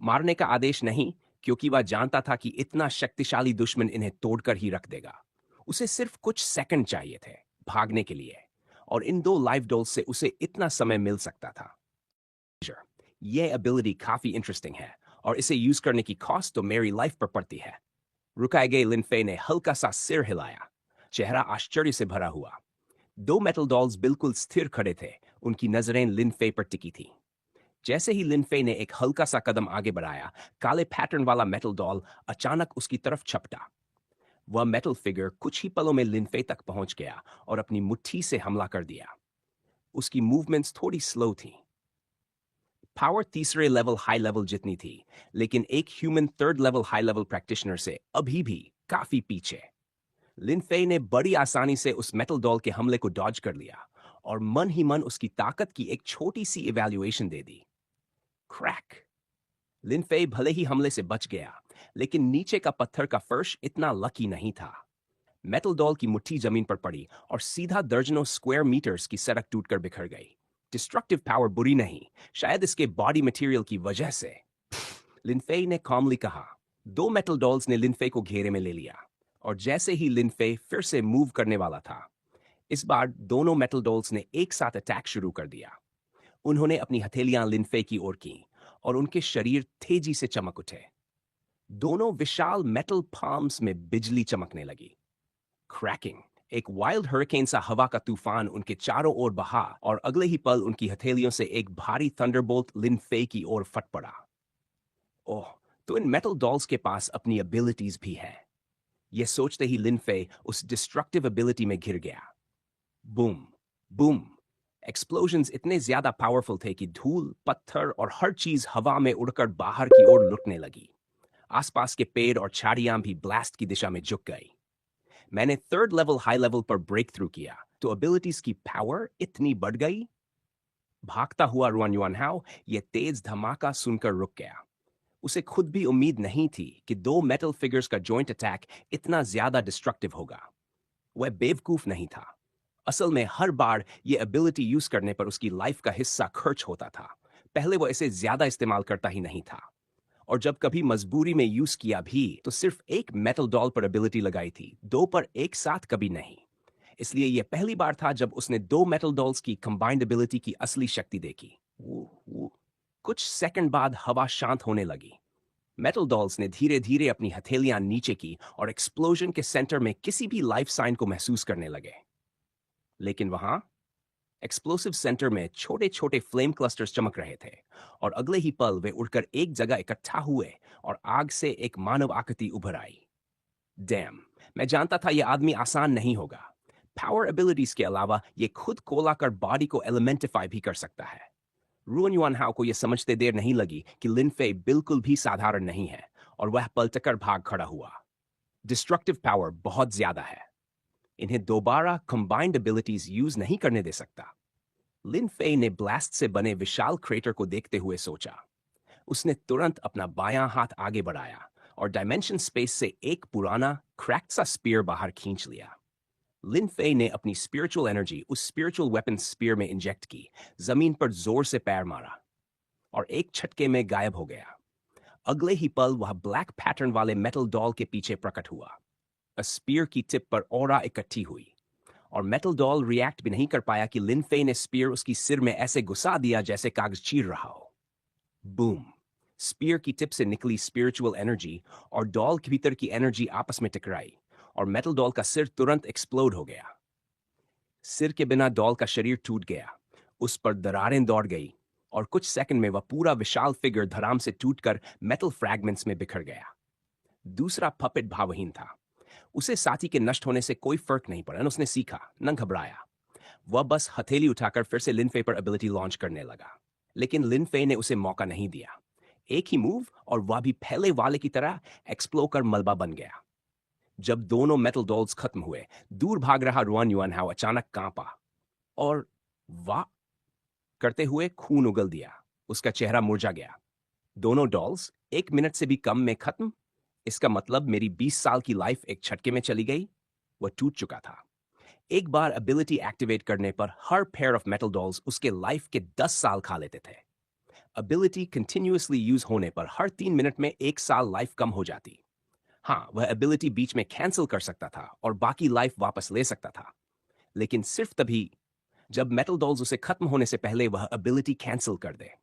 मारने का आदेश नहीं, क्योंकि वह जानता था कि इतना शक्तिशाली दुश्मन इन्हें तोड़कर ही रख देगा। उसे सिर्फ कुछ सेकंड चाहिए थे भागने के लिए, और इन दो लाइव डॉल्स से उसे इतना समय मिल सकता था। यह एबिलिटी काफी इंटरेस्टिंग है, और इसे यूज करने की कॉस्ट तो मेरी लाइफ पर पड़ती है। रुकाए गए लिनफे ने हल्का सा सिर हिलाया, चेहरा आश्चर्य से भरा हुआ। दो मेटल डॉल्स बिल्कुल स्थिर खड़े थे, उनकी नजरें लिनफे पर टिकी थी। जैसे ही लिनफे ने एक हल्का सा कदम आगे बढ़ाया, काले पैटर्न वाला मेटल डॉल अचानक उसकी तरफ झपटा। वह मेटल फिगर कुछ ही पलों में लिनफे तक पहुंच गया और अपनी मुट्ठी से हमला कर दिया। उसकी मूवमेंट्स थोड़ी स्लो थी। पावर तीसरे लेवल हाई लेवल जितनी थी, लेकिन एक human third level high level practitioner से अभी भी काफी पीछे। लिनफे ने बड़ी आसानी से उस मेटल डॉल के हमले को डॉज कर लिया और मन ही मन उसकी ताकत की एक छोटी सी इवैल्यूएशन दे दी। क्रैक! लिनफे भले ही हमले से बच गया, लेकिन नीचे का पत्थर का फर्श इतना लकी नहीं था। मेटल डॉल की मुट्ठी जमीन पर पड़ी और सीधा दर्जनों स्क्वायर मीटर्स की सड़क टूटकर बिखर गई। डिस्ट्रक्टिव पावर बुरी नहीं, शायद इसके बॉडी मटेरियल की वजह से। लिनफे ने कॉमली कहा। दो मेटल डॉल्स ने लिनफे को घेरे में ले लिया, और जैसे ही लिनफे फिर से मूव करने वाला था, इस बार दोनों मेटल डॉल्स ने एक साथ अटैक शुरू कर दिया। उन्होंने अपनी हथेलियां लिनफे की ओर की, और उनके शरीर तेजी से चमक उठे। दोनों विशाल मेटल पाम्स में बिजली चमकने लगी। क्रैकिंग! एक वाइल्ड हरिकेन सा हवा का तूफान उनके चारों ओर बहा, और अगले ही पल उनकी हथेलियों से एक भारी थंडरबोल्ट लिनफे की ओर फट पड़ा। ओह, तो इन मेटल डॉल्स के पास अपनी एबिलिटीज भी हैं। यह सोचते ही लिनफे उस डिस्ट्रक्टिव एबिलिटी में घिर गया। बूम! बूम! एक्सप्लोजन्स इतने ज्यादा पावरफुल थे कि धूल, पत्थर और हर चीज हवा में उड़कर बाहर की ओर लुटने लगी। आसपास के पेड़ और झाड़ियां भी ब्लास्ट की दिशा में झुक गई। मैंने थर्ड लेवल हाई लेवल पर ब्रेक थ्रू किया, तो एबिलिटीज की पावर इतनी बढ़ गई। भागता हुआ रुआन युआनहाओ यह तेज धमाका सुनकर रुक गया। उसे खुद भी उम्मीद नहीं थी कि दो मेटल फिगर्स का जॉइंट अटैक इतना ज्यादा डिस्ट्रक्टिव होगा। वह बेवकूफ नहीं था। असल में हर बार ये एबिलिटी यूज करने पर उसकी लाइफ का हिस्सा खर्च होता था। पहले वो इसे ज्यादा इस्तेमाल करता ही नहीं था। और जब कभी मजबूरी में यूज किया भी तो सिर्फ एक मेटल डॉल पर एबिलिटी लगाई थी, दो पर एक साथ कभी नहीं। इसलिए यह पहली बार था जब उसने दो मेटल डॉल्स की कंबाइंड एबिलिटी की असली शक्ति देखी। कुछ सेकंड बाद हवा शांत होने लगी। मेटल डॉल्स ने धीरे धीरे अपनी हथेलियां नीचे की और एक्सप्लोजन के सेंटर में किसी भी लाइफ साइन को महसूस करने लगे। लेकिन वहां एक्सप्लोसिव सेंटर में छोटे छोटे फ्लेम क्लस्टर्स चमक रहे थे, और अगले ही पल वे उड़कर एक जगह इकट्ठा हुए और आग से एक मानव आकृति उभर आई। डैम, मैं जानता था यह आदमी आसान नहीं होगा। पावर एबिलिटीज के अलावा यह खुद कोला कर बॉडी को एलिमेंटिफाई भी कर सकता है। रुन युआन हाओ को यह समझते देर नहीं लगी कि लिन फे बिल्कुल भी साधारण नहीं है, और वह पलटकर भाग खड़ा हुआ। डिस्ट्रक्टिव पावर बहुत ज्यादा है, इन्हें दोबारा कंबाइंड एबिलिटीज यूज नहीं करने दे सकता। लिन फे ने ब्लास्ट से बने विशाल क्रेटर को देखते हुए सोचा। उसने तुरंत अपना बायां हाथ आगे बढ़ाया और डायमेंशन स्पेस से एक पुराना क्रैक्ड सा स्पीयर बाहर खींच लिया। लिन फे ने अपनी स्पिरिचुअल एनर्जी उस स्पिरिचुअल वेपन स्पीयर में इंजेक्ट की, जमीन पर जोर से पैर मारा और एक झटके में गायब हो गया। अगले ही पल वह ब्लैक पैटर्न वाले मेटल डॉल के पीछे प्रकट हुआ। स्पीयर की टिप पर ऑरा इकट्ठी हुई, और मेटल डॉल रिएक्ट भी नहीं कर पाया कि लिन फे ने स्पीयर उसकी सिर में ऐसे घुसा दिया जैसे कागज चीर रहा हो। बूम! स्पीयर की टिप से निकली स्पिरिचुअल एनर्जी और डॉल के भीतर की एनर्जी आपस में टकराई, और मेटल डॉल का सिर तुरंत एक्सप्लोड हो गया। सिर के बिना डॉल का शरीर टूट गया, उस पर दरारें दौड़ गई, और कुछ सेकंड में वह पूरा विशाल फिगर धड़ाम से टूटकर मेटल फ्रैगमेंट्स में बिखर गया। दूसरा पपेट भावहीन था। उसे साथी के नष्ट होने से कोई फर्क नहीं पड़ा। उसने सीखा, न घबराया। वह बस हथेली उठाकर फिर से लिन फे पर एबिलिटी लॉन्च करने लगा। लेकिन लिन फे ने उसे मौका नहीं दिया। एक ही मूव और वह भी पहले वाले की तरह एक्सप्लोड कर मलबा बन गया। जब दोनों मेटल डॉल्स खत्म हुए, दूर भाग रहा रुआन युआन हाओ अचानक कांपा और वाह करते हुए खून उगल दिया। उसका चेहरा मुरझा गया। दोनों डॉल्स 1 मिनट से भी कम में खत्म। इसका मतलब मेरी 20 साल की लाइफ एक झटके में चली गई। वह टूट चुका था। एक बार एबिलिटी एक्टिवेट करने पर हर पेयर ऑफ मेटल डॉल्स उसके लाइफ के 10 साल खा लेते थे। एबिलिटी कंटिन्यूअसली यूज होने पर हर 3 मिनट में 1 साल लाइफ कम हो जाती। हाँ, वह एबिलिटी बीच में कैंसिल कर सकता था और बाकी लाइफ वापस ले सकता था, लेकिन सिर्फ तभी जब मेटल डॉल्स उसे खत्म होने से पहले वह एबिलिटी कैंसिल कर दे।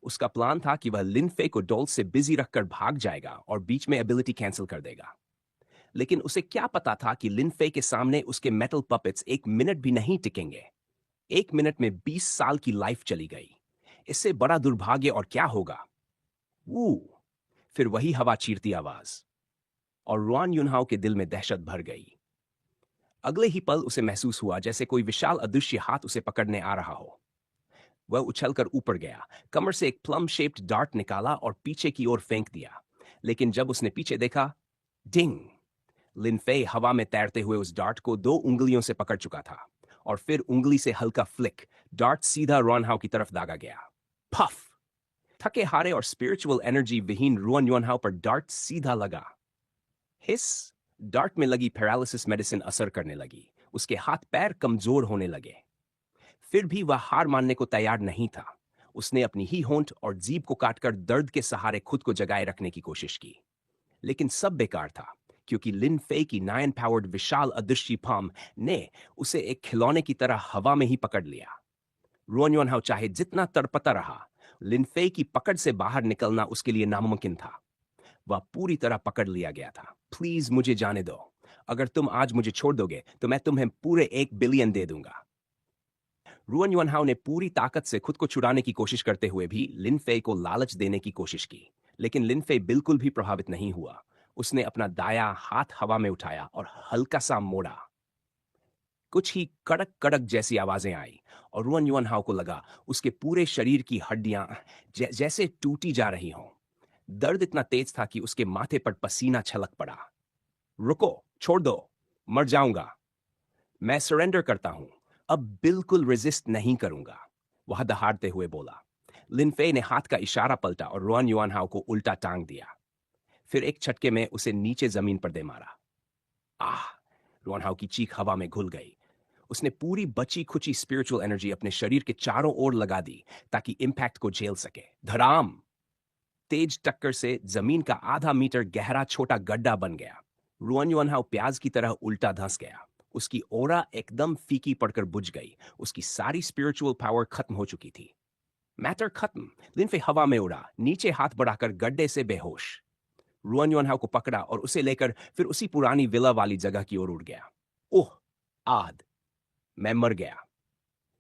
उसका प्लान था कि वह लिन फे को डॉल्स से बिजी रखकर भाग जाएगा और बीच में एबिलिटी कैंसिल कर देगा। लेकिन उसे क्या पता था कि लिन फे के सामने उसके मेटल पपेट्स 1 मिनट भी नहीं टिकेंगे। 1 मिनट में 20 साल की लाइफ चली गई। इससे बड़ा दुर्भाग्य और क्या होगा? वो फिर वही हवा चीरती आवाज, और रुआन युनहाओ के दिल में दहशत भर गई। अगले ही पल उसे महसूस हुआ जैसे कोई विशाल अदृश्य हाथ उसे पकड़ने आ रहा हो। वह उछलकर ऊपर गया, कमर से एक प्लम शेप्ड डार्ट निकाला और पीछे की ओर फेंक दिया। लेकिन जब उसने पीछे देखा, डिंग! लिन फे हवा में तैरते हुए उस डार्ट को 2 उंगलियों से पकड़ चुका था, और फिर उंगली से हल्का फ्लिक, डार्ट सीधा रुआनहाओ की तरफ दागा गया। पफ! थके हारे और स्पिरिचुअल एनर्जी विहीन रुआन युनहाओ पर डार्ट सीधा लगा। हिस! डार्ट में लगी पैरालिसिस मेडिसिन असर करने लगी। उसके हाथ पैर कमजोर होने लगे। फिर भी वह हार मानने को तैयार नहीं था। उसने अपनी ही होंठ और जीभ को काटकर दर्द के सहारे खुद को जगाए रखने की कोशिश की। लेकिन सब बेकार था, क्योंकि लिन फे की 9 पावर्ड विशाल अदृश्य पाम ने उसे एक खिलौने की तरह हवा में ही पकड़ लिया। रुआन युनहाओ चाहे जितना तड़पता रहा, लिन फे की पकड़ से बाहर निकलना उसके लिए नामुमकिन था। वह पूरी तरह पकड़ लिया गया था। प्लीज मुझे जाने दो। अगर तुम आज मुझे छोड़ दोगे तो मैं तुम्हें पूरे 1 बिलियन दे दूंगा। रुआन युनहाओ ने पूरी ताकत से खुद को छुड़ाने की कोशिश करते हुए भी लिन फे को लालच देने की कोशिश की, लेकिन लिन फे बिल्कुल भी प्रभावित नहीं हुआ। उसने अपना दाया हाथ हवा में उठाया और हल्का सा मोड़ा। कुछ ही कड़क कड़क जैसी आवाजें आई, और रुआन युनहाओ को लगा उसके पूरे शरीर की हड्डियां जैसे टूटी जा रही हों। दर्द इतना तेज था कि उसके माथे पर पसीना छलक पड़ा। रुको, छोड़ दो, मर जाऊंगा। मैं सरेंडर करता हूं, अब बिल्कुल रेजिस्ट नहीं करूंगा, वह दहाड़ते हुए बोला। लिन फे ने हाथ का इशारा पलटा और रुआन युनहाओ को उल्टा टांग दिया। फिर एक झटके में उसे नीचे जमीन पर दे मारा। आह! रुआनहाओ की चीख हवा में घुल गई। उसने पूरी बची खुची स्पिरिचुअल एनर्जी अपने शरीर के चारों ओर लगा दी ताकि इम्पैक्ट को झेल सके। धड़ाम! तेज टक्कर से जमीन का आधा मीटर गहरा छोटा गड्ढा बन गया। रुआन युअनहाओ प्याज की तरह उल्टा धंस गया। उसकी ओरा एकदम फीकी पड़कर बुझ गई। उसकी सारी स्पिरिचुअल पावर खत्म हो चुकी थी। मैटर खत्म। लिनफे हवा में उड़ा, नीचे हाथ बढ़ाकर गड्ढे से बेहोश। रुआन युअनहाओ को पकड़ा और उसे लेकर फिर उसी पुरानी विला वाली जगह की ओर उड़ गया। ओह! आद! मैं मर गया।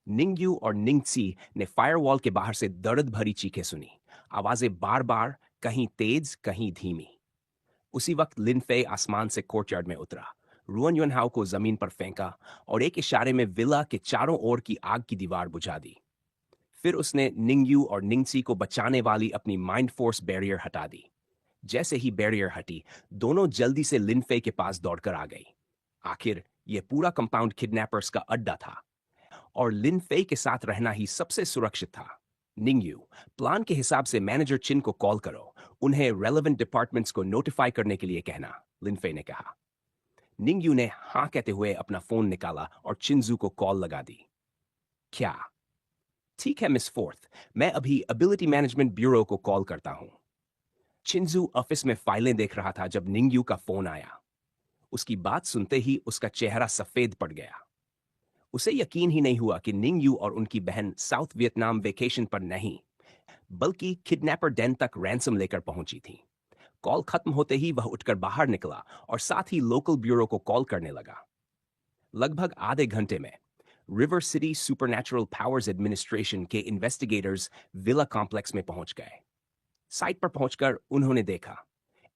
निंगयू और निंगसी ने फायरवॉल के बाहर से दर्द भरी चीखें सुनी। आवाजें बार बार, कहीं तेज कहीं धीमी। उसी वक्त लिनफे आसमान से कोर्टयार्ड में उतरा, रुअन युनहाओ को जमीन पर फेंका और एक इशारे में विला के चारों ओर की आग की दीवार बुझा दी। फिर उसने निंगयू और निंगसी को बचाने वाली अपनी माइंड फोर्स बैरियर हटा दी। जैसे ही बैरियर हटी, दोनों जल्दी से लिनफे के पास दौड़कर आ गई। आखिर यह पूरा कंपाउंड किडनैपर्स का अड्डा था और लिन फेई के साथ रहना ही सबसे सुरक्षित था। निंगयू, प्लान के हिसाब से मैनेजर चिन को कॉल करो, उन्हें रेलेवेंट डिपार्टमेंट्स को नोटिफाई करने के लिए कहना, लिन फेई ने कहा। निंगयू ने हाँ कहते हुए अपना फोन निकाला और चिंजू को कॉल लगा दी। क्या? ठीक है मिस फोर्थ, मैं अभी एबिलिटी मैनेजमेंट ब्यूरो को कॉल करता हूं। चिंजू ऑफिस में फाइलें देख रहा था जब निंगयू का फोन आया। उसकी बात सुनते ही उसका चेहरा सफेद पड़ गया। उसे यकीन ही नहीं हुआ कि निंगयू और उनकी बहन साउथ वियतनाम वेकेशन पर नहीं, बल्कि किडनैपर डेन तक रैंसम लेकर पहुंची थी। कॉल खत्म होते ही वह उठकर बाहर निकला और साथ ही लोकल ब्यूरो को कॉल करने लगा। लगभग आधे घंटे में river city supernatural powers administration के इन्वेस्टिगेटर्स विला कॉम्प्लेक्स में पहुंच गए। साइट पर पहुंचकर उन्होंने देखा,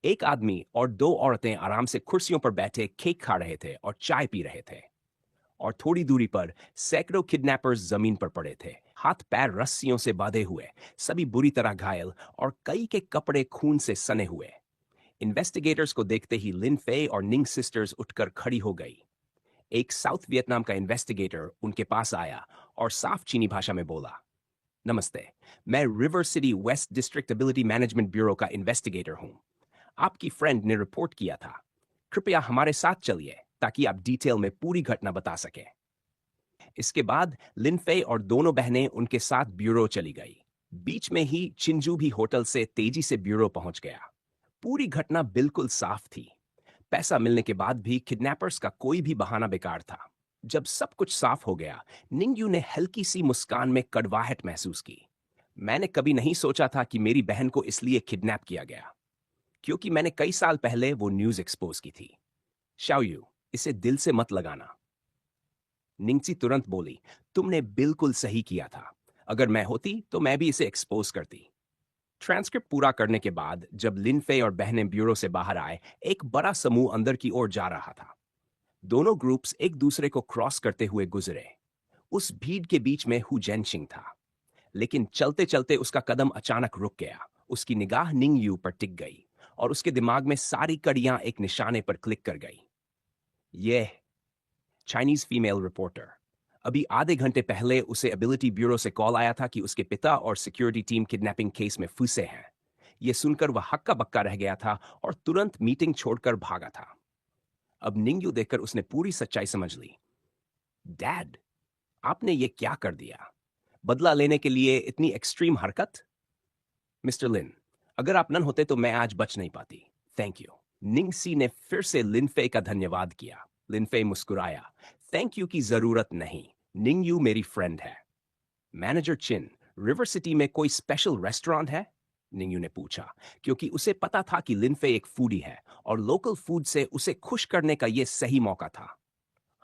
एक आदमी और दो औरतें आराम से कुर्सियों पर बैठे केक खा रहे थे और चाय पी रहे थे। और थोड़ी दूरी पर सैकड़ों किडनैपर्स जमीन पर पड़े थे, हाथ पैर रस्सियों से बांधे हुए, सभी बुरी तरह घायल और कई के कपड़े खून से सने हुए। इन्वेस्टिगेटर्स को देखते ही लिन फे और निंग सिस्टर्स उठकर खड़ी हो गई। एक साउथ वियतनाम का इन्वेस्टिगेटर उनके पास आया और साफ चीनी भाषा में बोला, नमस्ते, मैं river city waste district ability management bureau का इन्वेस्टिगेटर हूं। आपकी फ्रेंड ने रिपोर्ट किया था, कृपया हमारे साथ चलिए ताकि आप डिटेल में पूरी घटना बता सकें। इसके बाद लिनफे और दोनों बहनें उनके साथ ब्यूरो चली गई। बीच में ही चिंजू भी होटल से तेजी से ब्यूरो पहुंच गया। पूरी घटना बिल्कुल साफ थी। पैसा मिलने के बाद भी किडनैपर्स का कोई भी बहाना बेकार था। जब सब कुछ साफ हो गया, निंगयू ने हल्की सी मुस्कान में कड़वाहट महसूस की। मैंने कभी नहीं सोचा था कि मेरी बहन को इसलिए किडनैप किया गया, क्योंकि मैंने कई साल पहले वो न्यूज एक्सपोज की थी। शाओयू, इसे दिल से मत लगाना। निंगसी तुरंत बोली, तुमने बिल्कुल सही किया था। अगर मैं होती तो मैं भी इसे एक्सपोज करती। ट्रांसक्रिप्ट पूरा करने के बाद जब लिनफे और बहनें ब्यूरो से बाहर आए, एक बड़ा समूह अंदर की ओर जा रहा था। दोनों ग्रुप्स एक दूसरे को क्रॉस करते हुए गुजरे। उस भीड़ के बीच में हु जेनशिंग था, लेकिन चलते चलते उसका कदम अचानक रुक गया। उसकी निगाह निंग यू पर टिक गई और उसके दिमाग में सारी कड़ियां एक निशाने पर क्लिक कर गई। यह चाइनीज फीमेल रिपोर्टर। अभी आधे घंटे पहले उसे एबिलिटी ब्यूरो से कॉल आया था कि उसके पिता और सिक्योरिटी टीम किडनैपिंग केस में फंसे हैं। यह सुनकर वह हक्का बक्का रह गया था और तुरंत मीटिंग छोड़कर भागा था। अब निंगयू देखकर उसने पूरी सच्चाई समझ ली। डैड, आपने ये क्या कर दिया? बदला लेने के लिए इतनी एक्सट्रीम हरकत? मिस्टर लिन, अगर आप नन होते तो मैं आज बच नहीं पाती। Thank you. निंगसी ने फिर से लिनफे का धन्यवाद किया। लिनफे मुस्कुराया। थैंक यू की जरूरत नहीं, निंगयू मेरी फ्रेंड है। मैनेजर चिन, रिवर सिटी में कोई स्पेशल रेस्टोरेंट है? निंगयू ने पूछा, क्योंकि उसे पता था कि लिनफे एक फूडी है और लोकल फूड से उसे खुश करने का यह सही मौका था।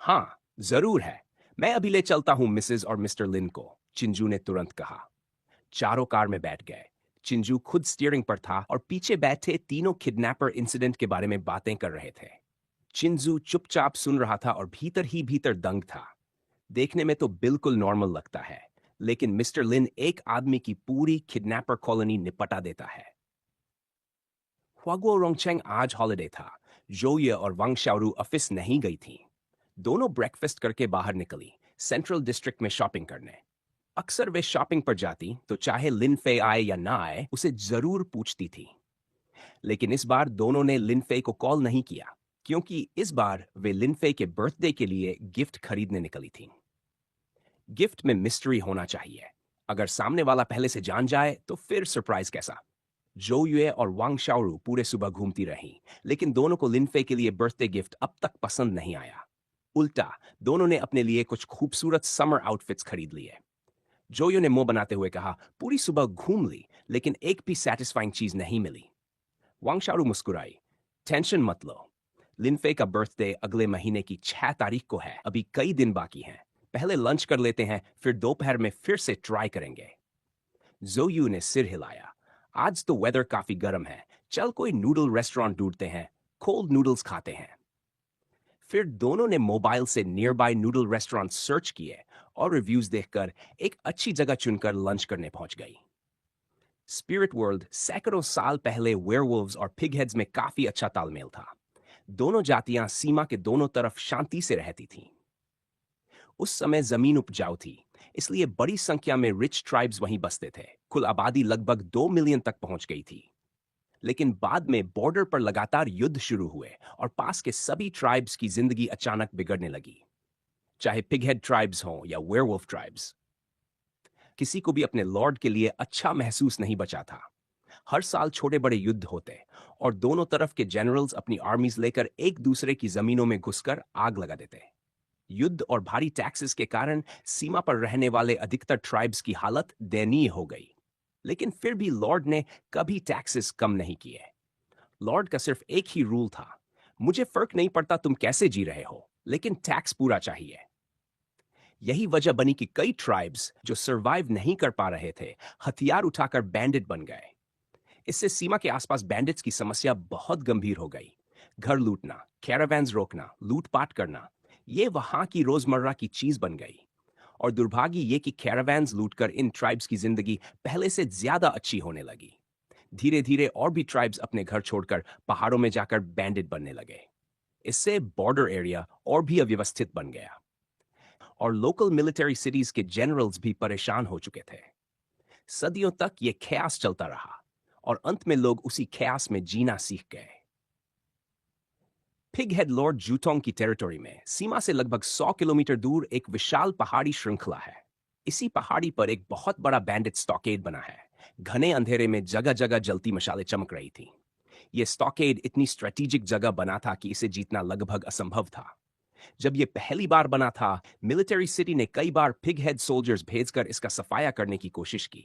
हाँ, जरूर है। मैं अभी ले चलता हूं मिसेज और मिस्टर लिन को, चिंजू ने तुरंत कहा। चारों कार में बैठ गए। चिंजू खुद स्टीयरिंग पर था और पीछे बैठे तीनों किडनैपर इंसिडेंट के बारे में बातें कर रहे थे। चिंजू चुपचाप सुन रहा था और भीतर ही भीतर दंग था। देखने में तो बिल्कुल नॉर्मल लगता है, लेकिन मिस्टर लिन एक आदमी की पूरी किडनैपर कॉलोनी निपटा देता है। ह्वागुओ रोंगचेंग आज हॉलिडे था। जोये और वांग शाओरू ऑफिस नहीं गई थी। दोनों ब्रेकफास्ट करके बाहर निकली, सेंट्रल डिस्ट्रिक्ट में शॉपिंग करने। अक्सर वे शॉपिंग पर जाती तो चाहे लिन फे आए या ना आए, उसे जरूर पूछती थी। लेकिन इस बार दोनों ने लिन फे को कॉल नहीं किया। क्योंकि इस बार वे लिनफे के बर्थडे के लिए गिफ्ट खरीदने निकली थीं। गिफ्ट में मिस्ट्री होना चाहिए। अगर सामने वाला पहले से जान जाए तो फिर सरप्राइज कैसा? जो युए और वांग शाओरू पूरे सुबह घूमती रहीं, लेकिन दोनों को लिनफे के लिए बर्थडे गिफ्ट अब तक पसंद नहीं आया। उल्टा, दोनों ने अपने लिए कुछ खूबसूरत समर आउटफिट्स खरीद लिए। जोयो ने मुंह बनाते हुए कहा, पूरी सुबह घूम ली, लेकिन एक भी सेटिस्फाइंग चीज नहीं मिली। वांग शाओरू मुस्कुराई, टेंशन मत लो। लिनफे का बर्थडे अगले महीने की 6 तारीख को है, अभी कई दिन बाकी हैं। पहले लंच कर लेते हैं, फिर दोपहर में फिर से ट्राई करेंगे। जोयू ने सिर हिलाया, आज तो वेदर काफी गर्म है, चल कोई नूडल रेस्टोरेंट ढूंढते हैं, कोल्ड नूडल्स खाते हैं। फिर दोनों ने मोबाइल से near by noodle restaurant search किए और रिव्यूज देखकर एक अच्छी जगह चुनकर लंच करने पहुंच गई। स्पिरिट वर्ल्ड सैकड़ों साल पहले वेयरवुल्व्स और पिगहेड्स में काफी अच्छा तालमेल था। दोनों जातियां सीमा के दोनों तरफ शांति से रहती थीं। उस समय जमीन उपजाऊ थी, इसलिए बड़ी संख्या में रिच ट्राइब्स वहीं बसते थे। कुल आबादी लगभग 2 मिलियन तक पहुंच गई थी। लेकिन बाद में बॉर्डर पर लगातार युद्ध शुरू हुए और पास के सभी ट्राइब्स की जिंदगी अचानक बिगड़ने लगी। चाहे पिगहेड ट्राइब्स हों या वेयरवुल्फ ट्राइब्स, किसी को भी अपने लॉर्ड के लिए अच्छा महसूस नहीं बचा था। हर साल छोटे बड़े युद्ध होते और दोनों तरफ के जनरल्स अपनी आर्मीज लेकर एक दूसरे की जमीनों में घुसकर आग लगा देते। युद्ध और भारी टैक्सेस के कारण सीमा पर रहने वाले अधिकतर ट्राइब्स की हालत दयनीय हो गई। लेकिन फिर भी लॉर्ड ने कभी टैक्सेस कम नहीं किए। लॉर्ड का सिर्फ एक ही रूल था, मुझे फर्क नहीं पड़ता तुम कैसे जी रहे हो, लेकिन टैक्स पूरा चाहिए। यही वजह बनी कि कई ट्राइब्स जो सरवाइव नहीं कर पा रहे थे, हथियार उठाकर बैंडिट बन गए। इससे सीमा के आसपास बैंडिट्स की समस्या बहुत गंभीर हो गई। घर लूटना, कैरावैन्स रोकना, लूटपाट करना, ये वहां की रोजमर्रा की चीज बन गई। और दुर्भाग्य ये कि कैरावैन्स लूटकर इन ट्राइब्स की जिंदगी पहले से ज्यादा अच्छी होने लगी। धीरे धीरे और भी ट्राइब्स अपने घर छोड़कर पहाड़ों में जाकर बैंडिट बनने लगे। इससे बॉर्डर एरिया और भी अव्यवस्थित बन गया और लोकल मिलिट्री सिटीज के जनरल्स भी परेशान हो चुके थे। सदियों तक ये ख्यास चलता रहा और अंत में लोग उसी ख्यास में जीना सीख गए। पिगहेड लॉर्ड जूटोंग की टेरिटरी में सीमा से लगभग 100 किलोमीटर दूर एक विशाल पहाड़ी श्रृंखला है। इसी पहाड़ी पर एक बहुत बड़ा बैंडिट स्टॉकेड बना है। घने अंधेरे में जगह जगह जलती मशालें चमक रही थी। यह स्टॉकेड इतनी स्ट्रेटेजिक जगह बना था कि इसे जीतना लगभग असंभव था। जब यह पहली बार बना था, मिलिट्री सिटी ने कई बार पिगहेड सोल्जर्स भेजकर इसका सफाया करने की कोशिश की,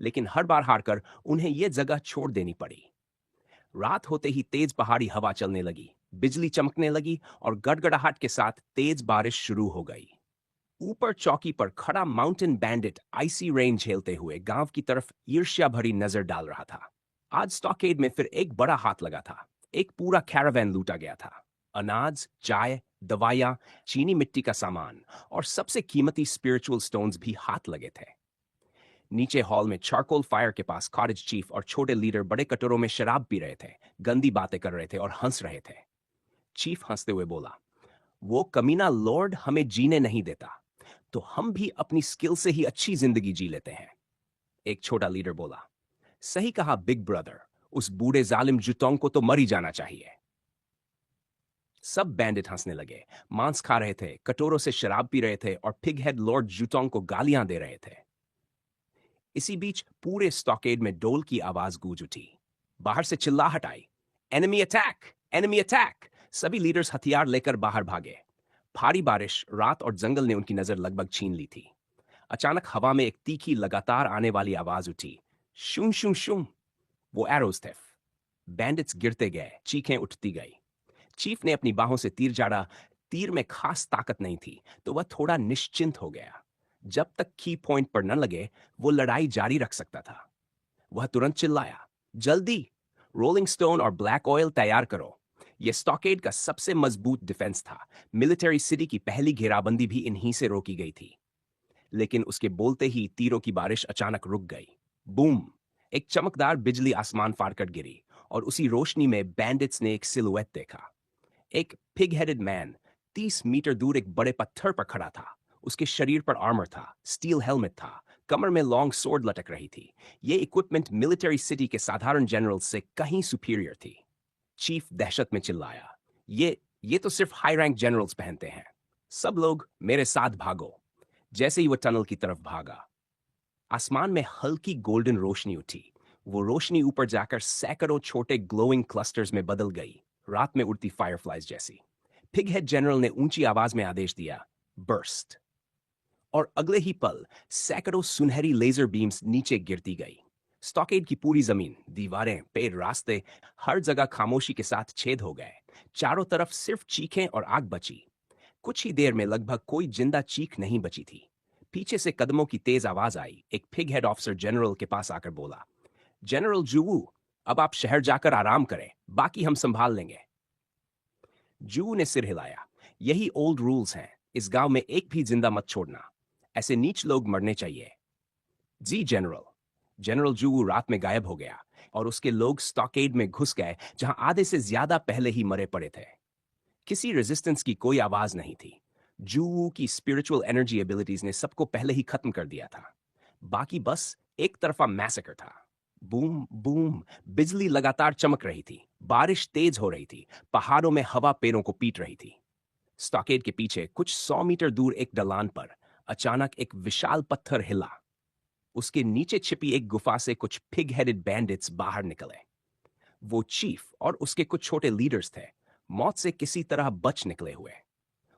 लेकिन हर बार हारकर उन्हें यह जगह छोड़ देनी पड़ी। रात होते ही तेज पहाड़ी हवा चलने लगी, बिजली चमकने लगी और गड़गड़ाहट के साथ तेज बारिश शुरू हो गई। ऊपर चौकी पर खड़ा माउंटेन बैंडिट आइसी रेन झेलते हुए गांव की तरफ ईर्ष्या भरी नजर डाल रहा था। आज स्टॉकेड में फिर एक बड़ा हाथ लगा था। एक पूरा कैरावैन लूटा गया था। अनाज, चाय, दवाइयां, चीनी मिट्टी का सामान और सबसे कीमती स्पिरिचुअल स्टोन्स भी हाथ लगे थे। नीचे हॉल में चारकोल फायर के पास कॉटेज चीफ और छोटे लीडर बड़े कटोरों में शराब पी रहे थे, गंदी बातें कर रहे थे और हंस रहे थे। चीफ हंसते हुए बोला, वो कमीना लॉर्ड हमें जीने नहीं देता, तो हम भी अपनी स्किल से ही अच्छी जिंदगी जी लेते हैं। एक छोटा लीडर बोला, सही कहा बिग ब्रदर, उस बूढ़े जालिम जुतोंग को तो मर ही जाना चाहिए। सब बैंडिट हंसने लगे, मांस खा रहे थे, कटोरों से शराब पी रहे थे और पिगहेड लॉर्ड जुतोंग को गालियां दे रहे थे। इसी बीच पूरे स्टॉकेड में डोल की आवाज गूंज उठी। बाहर से चिल्लाहट आई, एनिमी अटैक, एनिमी अटैक। सभी लीडर्स हथियार लेकर बाहर भागे। भारी बारिश, रात और जंगल ने उनकी नजर लगभग छीन ली थी। अचानक हवा में एक तीखी लगातार आने वाली आवाज उठी, शूं शूं शूं। वो एरोज थे। बैंडिट्स गिरते गए, चीखें उठती गई। चीफ ने अपनी बाहों से तीर झाड़ा। तीर में खास ताकत नहीं थी, तो वह थोड़ा निश्चिंत हो गया। जब तक की पॉइंट पर न लगे, वो लड़ाई जारी रख सकता था। वह तुरंत चिल्लाया, जल्दी रोलिंग स्टोन और ब्लैक ऑयल तैयार करो। यह स्टॉकेड का सबसे मजबूत डिफेंस था। मिलिट्री सिटी की पहली घेराबंदी भी इन्हीं से रोकी गई थी। लेकिन उसके बोलते ही तीरों की बारिश अचानक रुक गई। बूम! एक चमकदार बिजली आसमान फाड़कर गिरी और उसी रोशनी में बैंडिट्स ने एक सिलुएट देखा। एक पिग हेडेड मैन 30 मीटर दूर एक बड़े पत्थर पर खड़ा था। उसके शरीर पर आर्मर था, स्टील हेलमेट था, कमर में लॉन्ग सोर्ड लटक रही थी। ये इक्विपमेंट मिलिट्री सिटी के साधारण जनरल से कहीं सुपीरियर थी। चीफ दहशत में चिल्लाया, ये तो सिर्फ हाई रैंक जनरल्स पहनते हैं। सब लोग मेरे साथ भागो। जैसे ही वो टनल की तरफ भागा, आसमान में हल्की गोल्डन रोशनी उठी। वो रोशनी ऊपर जाकर सैकड़ों छोटे ग्लोइंग क्लस्टर्स में बदल गई, रात में उड़ती फायरफ्लाइज जैसी। पिगहेड जनरल ने ऊंची आवाज में आदेश दिया, बर्स्ट। और अगले ही पल सैकड़ों सुनहरी लेजर बीम्स नीचे गिरती गई। स्टॉकेड की पूरी जमीन, दीवारें, पेड़, रास्ते, हर जगह खामोशी के साथ छेद हो गए। चारों तरफ सिर्फ चीखें और आग बची। कुछ ही देर में लगभग कोई जिंदा चीख नहीं बची थी। पीछे से कदमों की तेज आवाज आई। एक पिग हेड ऑफिसर जनरल के पास आकर बोला, जनरल जूवू, अब आप शहर जाकर आराम करें, बाकी हम संभाल लेंगे। जू ने सिर हिलाया। यही ओल्ड रूल्स हैं, इस गांव में एक भी जिंदा मत छोड़ना। ऐसे नीच लोग मरने चाहिए। जी जनरल। जनरल जू रात में गायब हो गया और उसके लोग स्टॉकेड में घुस गए, जहां आधे से ज्यादा पहले ही मरे पड़े थे। किसी रेजिस्टेंस की कोई आवाज नहीं थी। जू की स्पिरिचुअल एनर्जी एबिलिटीज ने सबको पहले ही खत्म कर दिया था। बाकी बस एक तरफा मैसेकर था। बूम बूम, बिजली लगातार चमक रही थी। बारिश तेज हो रही थी। पहाड़ों में हवा पैरों को पीट रही थी। स्टॉकेड के पीछे कुछ 100 मीटर दूर एक ढलान पर अचानक एक विशाल पत्थर हिला। उसके नीचे छिपी एक गुफा से कुछ पिग हेडेड बैंडिट्स बाहर निकले। वो चीफ और उसके कुछ छोटे लीडर्स थे, मौत से किसी तरह बच निकले हुए।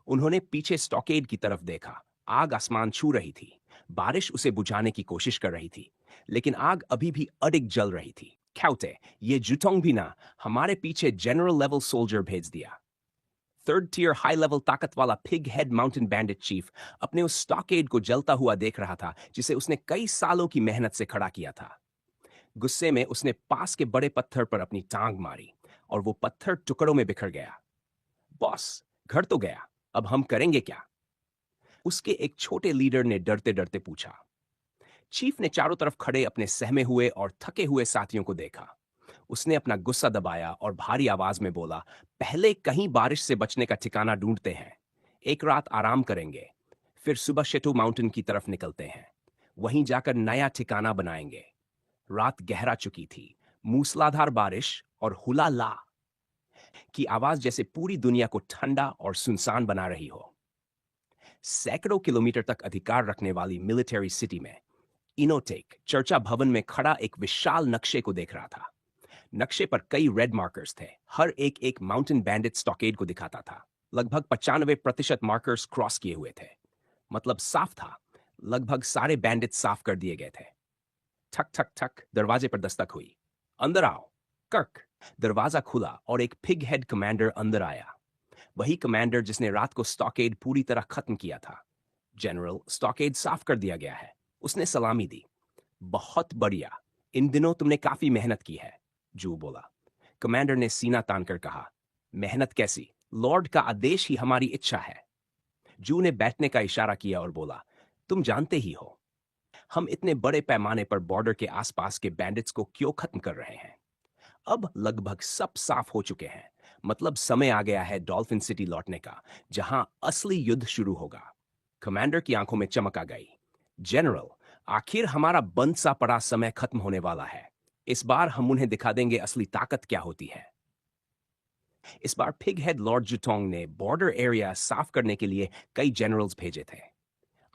उन्होंने पीछे स्टॉकेड की तरफ देखा। आग आसमान छू रही थी। बारिश उसे बुझाने की कोशिश कर रही थी, लेकिन आग अभी भी अडिग जल रही थी। ख्याउते, ये जुटोंग भी ना, हमारे पीछे जनरल लेवल सोल्जर भेज दिया। थर्ड टियर हाई लेवल ताकत वाला pig head mountain bandit chief अपने उस स्टॉकेड को जलता हुआ देख रहा था, जिसे उसने कई सालों की मेहनत से खड़ा किया था। गुस्से में उसने पास के बड़े पत्थर पर अपनी टांग मारी और वो पत्थर टुकड़ों में बिखर गया। बॉस, घर तो गया, अब हम करेंगे क्या? उसके एक छोटे लीडर ने डरते डरते पूछा। चीफ ने चारों तरफ खड़े अपने सहमे हुए और थके हुए साथियों को देखा। उसने अपना गुस्सा दबाया और भारी आवाज में बोला, पहले कहीं बारिश से बचने का ठिकाना ढूंढते हैं। एक रात आराम करेंगे, फिर सुबह शेटू माउंटेन की तरफ निकलते हैं। वहीं जाकर नया ठिकाना बनाएंगे। रात गहरा चुकी थी। मूसलाधार बारिश और हुला ला की आवाज जैसे पूरी दुनिया को ठंडा और सुनसान बना रही हो। सैकड़ों किलोमीटर तक अधिकार रखने वाली मिलिट्री सिटी में इनोटेक चर्चा भवन में खड़ा एक विशाल नक्शे को देख रहा था। नक्शे पर कई रेड मार्कर्स थे। हर एक एक माउंटेन बैंडिट स्टॉकेड को दिखाता था। लगभग 95% मार्कर्स क्रॉस किए हुए थे। मतलब साफ था, लगभग सारे बैंडिट साफ कर दिए गए थे। ठक ठक ठक, दरवाजे पर दस्तक हुई। अंदर आओ, कर्क। दरवाजा खुला और एक पिग हेड कमांडर अंदर आया। वही कमांडर जिसने रात को स्टॉकेड पूरी तरह खत्म किया था। जनरल, स्टॉकेड साफ कर दिया गया है। उसने सलामी दी। बहुत बढ़िया, इन दिनों तुमने काफी मेहनत की है, जू बोला। कमांडर ने सीना तानकर कहा, मेहनत कैसी, लॉर्ड का आदेश ही हमारी इच्छा है। जू ने बैठने का इशारा किया और बोला, तुम जानते ही हो हम इतने बड़े पैमाने पर बॉर्डर के आसपास के बैंडिट्स को क्यों खत्म कर रहे हैं। अब लगभग सब साफ हो चुके हैं। मतलब समय आ गया है डॉल्फिन सिटी लौटने का, जहां असली युद्ध शुरू होगा। कमांडर की आंखों में चमक आ गई। जनरल, आखिर हमारा बंद सा पड़ा समय खत्म होने वाला है। इस बार हम उन्हें दिखा देंगे असली ताकत क्या होती है। इस बार पिग हेड लॉर्ड जुटोंग ने बॉर्डर एरिया साफ करने के लिए कई जनरल्स भेजे थे।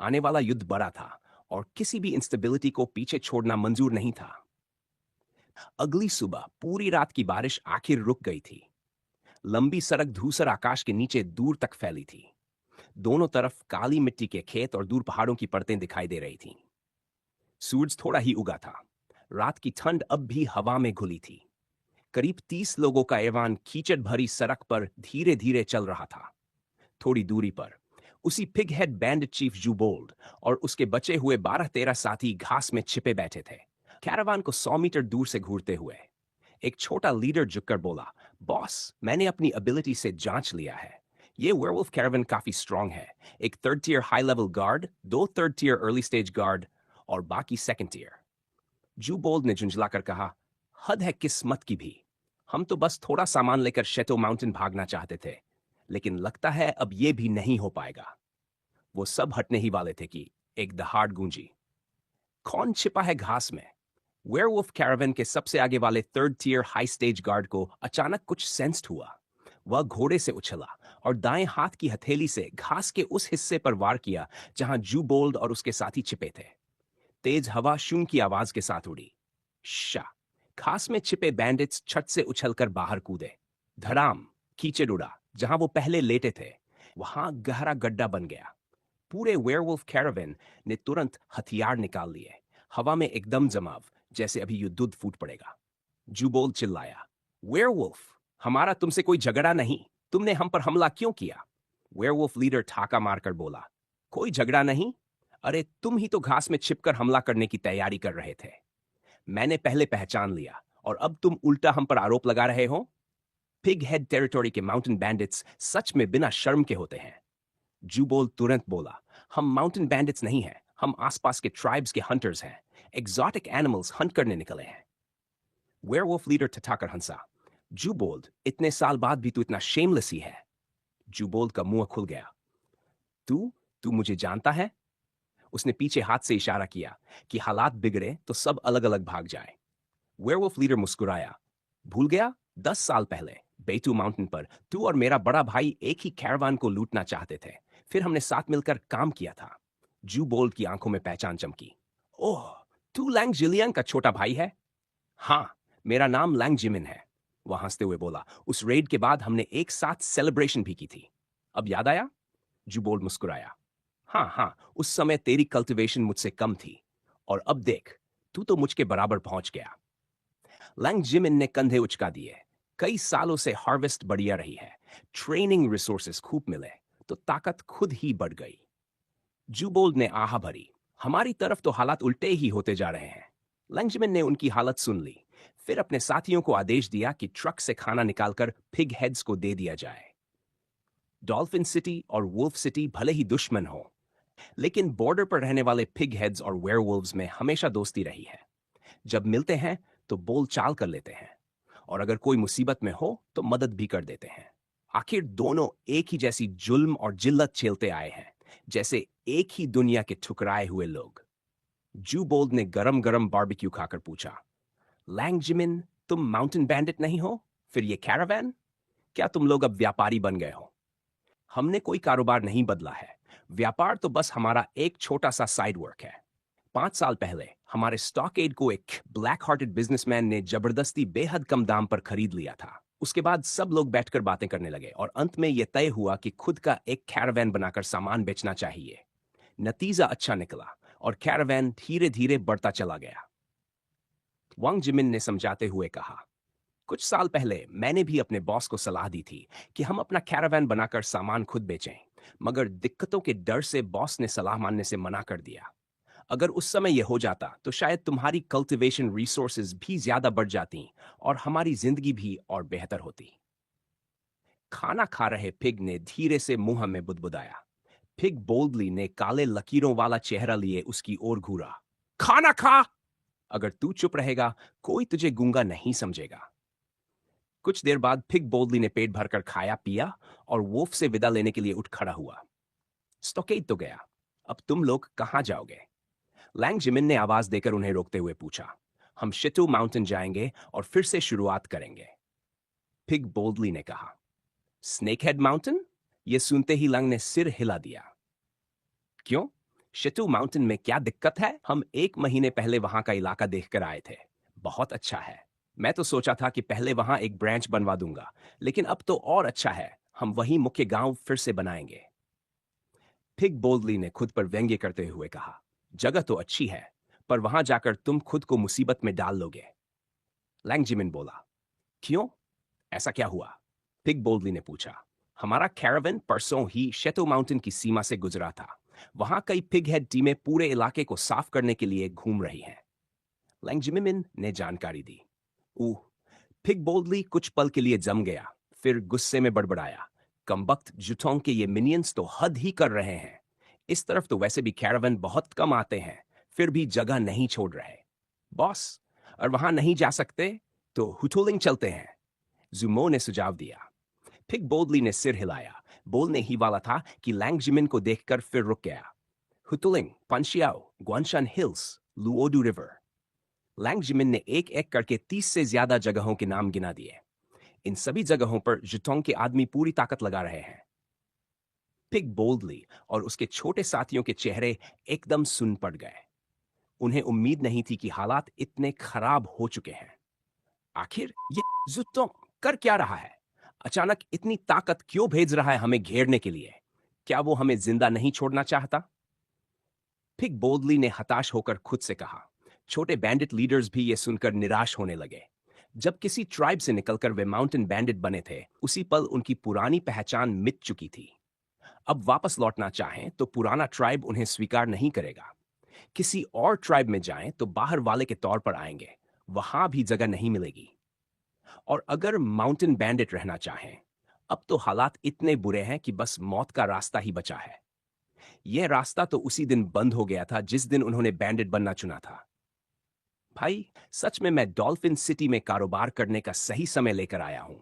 आने वाला युद्ध बड़ा था और किसी भी इंस्टेबिलिटी को पीछे छोड़ना मंजूर नहीं था। अगली सुबह पूरी रात की बारिश आखिर रुक गई थी। लंबी सड़क धूसर आकाश के नीचे दूर तक फैली थी। दोनों तरफ काली मिट्टी के खेत और दूर पहाड़ों की परतें दिखाई दे रही थीं। सूरज थोड़ा ही उगा था। रात की ठंड अब भी हवा में घुली थी। करीब 30 लोगों का ऐवान कीचड़ भरी सड़क पर धीरे धीरे चल रहा था। थोड़ी दूरी पर उसी पिग हेड बैंड चीफ जूबोल्ड और उसके बचे हुए 12-13 साथी घास में छिपे बैठे थे, कैरावान को 100 मीटर दूर से घूरते हुए। एक छोटा लीडर झुककर बोला, बॉस, मैंने अपनी एबिलिटी से जांच लिया है। ये वेयरवुल्फ कैरावान काफी स्ट्रांग है। एक third tier high level guard, 2 third tier early stage guard और बाकी सेकंड टियर। जूबोल्ड ने झुंझलाकर कहा, हद है किस्मत की भी। हम तो बस थोड़ा सामान लेकर शेटो माउंटेन भागना चाहते थे, लेकिन लगता है अब ये भी नहीं हो पाएगा। वो सब हटने ही वाले थे कि एक दहाड़ गूंजी। कौन छिपा है घास में? वेयरवुल्फ कैरावान के सबसे आगे वाले third tier high stage guard को अचानक कुछ सेंस्ड हुआ। वह घोड़े से उछला और दाएं हाथ की हथेली से घास के उस हिस्से पर वार किया जहां जू बोल्ड और उसके साथी छिपे थे। तेज हवा शूं की आवाज के साथ उड़ी। शा! घास में छिपे बैंडिट्स छत से उछलकर बाहर कूदे। धड़ाम! कीचड़ उड़ा। जहां वो पहले लेटे थे वहां गहरा गड्ढा बन गया। पूरे वेयरवुल्फ कैरावन ने तुरंत हथियार निकाल लिए। हवा में एकदम जमाव, जैसे अभी युद्ध फूट पड़ेगा। जूबोल चिल्लाया, वेयरवुल्फ, हमारा तुमसे कोई झगड़ा नहीं। तुमने हम पर हमला क्यों किया? वेयरवुल्फ लीडर ठाका मारकर बोला, कोई झगड़ा नहीं। अरे तुम ही तो घास में छिपकर हमला करने की तैयारी कर रहे थे। मैंने पहले पहचान लिया और अब तुम उल्टा हम पर आरोप लगा रहे हो। पिग हेड टेरिटोरी के माउंटेन बैंडिट्स सच में बिना शर्म के होते हैं। जूबोल तुरंत बोला, हम माउंटेन बैंडिट्स नहीं हैं, हम आसपास के ट्राइब्स के हंटर्स हैं। एग्जॉटिक एनिमल्स हंट करने निकले हैं। वेयरवुल्फ लीडर ठठाकर हंसा। जूबोल्ड, इतने साल बाद भी तू इतना शेमलेस ही है। जूबोल्ड का मुंह खुल गया। तू तू मुझे जानता है? उसने पीछे हाथ से इशारा किया कि हालात बिगड़े तो सब अलग अलग भाग जाए। वेयरवुल्फ लीडर मुस्कुराया। भूल गया? 10 साल पहले बेटू माउंटेन पर तू और मेरा बड़ा भाई एक ही कैरावान को लूटना चाहते थे। फिर हमने साथ मिलकर काम किया था। जू बोल्ड की आंखों में पहचान चमकी। ओह, तू लैंग जिलियन का छोटा भाई है? हाँ, मेरा नाम लैंग जिमिन है। वह हंसते हुए बोला, उस रेड के बाद हमने एक साथ सेलिब्रेशन भी की थी। अब याद आया? जू बोल्ड मुस्कुराया। हाँ हाँ, उस समय तेरी कल्टीवेशन मुझसे कम थी और अब देख, तू तो मुझ के बराबर पहुंच गया। लैंग जिमिन ने कंधे उचका दिए। कई सालों से हार्वेस्ट बढ़िया रही है, ट्रेनिंग रिसोर्सेस खूब मिले, तो ताकत खुद ही बढ़ गई। जूबोल्ड ने आहा भरी। हमारी तरफ तो हालात उल्टे ही होते जा रहे हैं। लैंगजिमिन ने उनकी हालत सुन ली, फिर अपने साथियों को आदेश दिया कि ट्रक से खाना निकालकर पिग हेड्स को दे दिया जाए। डॉल्फिन सिटी और वुल्फ सिटी भले ही दुश्मन हो, लेकिन बॉर्डर पर रहने वाले पिग हेड्स और वेयरवुल्व्स में हमेशा दोस्ती रही है। जब मिलते हैं तो बोल चाल कर लेते हैं, और अगर कोई मुसीबत में हो तो मदद भी कर देते हैं। आखिर दोनों एक ही जैसी जुल्म और जिल्लत झेलते आए हैं, जैसे एक ही दुनिया के ठुकराए हुए लोग। जू बोल्ड ने गरम गरम बारबेक्यू खाकर पूछा, लैंग जिमिन, तुम माउंटेन बैंडिट नहीं हो? फिर ये कैरावैन? क्या तुम लोग अब व्यापारी बन गए हो? हमने कोई कारोबार नहीं बदला है। व्यापार तो बस हमारा एक छोटा सा साइड वर्क है। 5 साल पहले हमारे स्टॉकएड को एक ब्लैक हार्टेड बिजनेसमैन ने जबरदस्ती बेहद कम दाम पर खरीद लिया था। उसके बाद सब लोग बैठकर बातें करने लगे और अंत में यह तय हुआ कि खुद का एक कैरावैन बनाकर सामान बेचना चाहिए। नतीजा अच्छा निकला और कैरावैन धीरे धीरे बढ़ता चला गया। वांग जिमिन ने समझाते हुए कहा, कुछ साल पहले मैंने भी अपने बॉस को सलाह दी थी कि हम अपना कैरावैन बनाकर सामान खुद बेचें, मगर दिक्कतों के डर से बॉस ने सलाह मानने से मना कर दिया। अगर उस समय यह हो जाता तो शायद तुम्हारी कल्टीवेशन रिसोर्सेज भी ज्यादा बढ़ जाती और हमारी जिंदगी भी और बेहतर होती। खाना खा रहे पिग ने धीरे से मुंह में बुदबुदाया। पिग बोल्डली ने काले लकीरों वाला चेहरा लिए उसकी ओर घूरा। खाना खा! अगर तू चुप रहेगा कोई तुझे गूंगा नहीं समझेगा। कुछ देर बाद पिग बोल्डली ने पेट भरकर खाया पिया और वोफ से विदा लेने के लिए उठ खड़ा हुआ। स्टॉकेड तो गया, अब तुम लोग कहां जाओगे? लैंग जिमिन ने आवाज देकर उन्हें रोकते हुए पूछा। हम शिटू माउंटेन जाएंगे और फिर से शुरुआत करेंगे, पिग बोल्डली ने कहा। Snakehead mountain? यह सुनते ही लंग ने सिर हिला दिया। क्यों? शिटू माउंटेन में क्या दिक्कत है? हम 1 महीने पहले वहां का इलाका देखकर आए थे। बहुत अच्छा है। मैं तो सोचा था कि पहले वहां एक ब्रांच बनवा दूंगा, लेकिन अब तो और अच्छा है, हम वही मुख्य गांव फिर से बनाएंगे। पिग बोल्डली ने खुद पर व्यंग्य करते हुए कहा, जगह तो अच्छी है, पर वहां जाकर तुम खुद को मुसीबत में डाल लोगे। लैंग जिमिन बोला, क्यों? ऐसा क्या हुआ? पिग बोल्डली ने पूछा। हमारा कैरावन परसों ही शेतो माउंटेन की सीमा से गुजरा था। वहां कई पिग हेड टीमें पूरे इलाके को साफ करने के लिए घूम रही हैं। लैंग जिमिन ने जानकारी दी। ऊह! पिग बोल्डली कुछ पल के लिए जम गया, फिर गुस्से में बड़बड़ाया। कमबख्त जुटोंग के ये मिनियंस तो हद ही कर रहे हैं। इस तरफ तो वैसे भी कैरावन बहुत कम आते हैं, फिर भी जगह नहीं छोड़ रहे। बॉस, और वहां नहीं जा सकते तो हुटोलिंग चलते हैं, जुमो ने सुझाव दिया। पिग बोल्डली ने सिर हिलाया। बोलने ही वाला था कि लैंग जिमिन को देखकर फिर रुक गया। हुटुलिंग, पंशियाओ, ग्वानशान हिल्स, लुओडू रिवर। लैंग जिमिन ने एक एक करके 30 से ज्यादा जगहों के नाम गिना दिए। इन सभी जगहों पर जुटोंग के आदमी पूरी ताकत लगा रहे हैं। पिग बोल्डली और उसके छोटे साथियों के चेहरे एकदम सुन पड़ गए। उन्हें उम्मीद नहीं थी कि हालात इतने खराब हो चुके हैं। आखिर ये जुटोंग कर क्या रहा है? अचानक इतनी ताकत क्यों भेज रहा है हमें घेरने के लिए? क्या वो हमें जिंदा नहीं छोड़ना चाहता? पिग बोल्डली ने हताश होकर खुद से कहा। छोटे बैंडिट लीडर्स भी ये सुनकर निराश होने लगे। जब किसी ट्राइब से निकलकर वे माउंटेन बैंडिट बने थे, उसी पल उनकी पुरानी पहचान मिट चुकी थी। अब वापस लौटना चाहें तो पुराना ट्राइब उन्हें स्वीकार नहीं करेगा। किसी और ट्राइब में जाएं तो बाहर वाले के तौर पर आएंगे, वहां भी जगह नहीं मिलेगी। और अगर माउंटेन बैंडिट रहना चाहें, अब तो हालात इतने बुरे हैं कि बस मौत का रास्ता ही बचा है। यह रास्ता तो उसी दिन बंद हो गया था जिस दिन उन्होंने बैंडिट बनना चुना था। भाई, सच में मैं डॉल्फिन सिटी में कारोबार करने का सही समय लेकर आया हूं।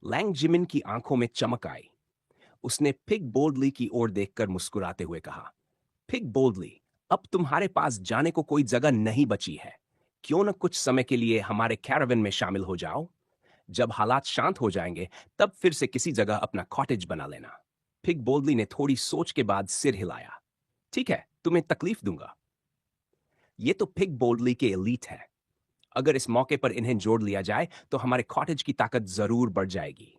लैंग जिमिन की आंखों में चमक आई। उसने पिग बोल्डली की ओर देखकर मुस्कुराते हुए कहा, पिग बोल्डली, अब तुम्हारे पास जाने को कोई जगह नहीं बची है। क्यों न कुछ समय के लिए हमारे कैरावन में शामिल हो जाओ। जब हालात शांत हो जाएंगे, तब फिर से किसी जगह अपना कॉटेज बना लेना। पिग बोल्डली ने थोड़ी सोच के बाद सिर हिलाया। ठीक है, तुम्हें तकलीफ दूंगा। ये तो पिग बोल्डली के एलीट है। अगर इस मौके पर इन्हें जोड़ लिया जाए तो हमारे कॉटेज की ताकत जरूर बढ़ जाएगी।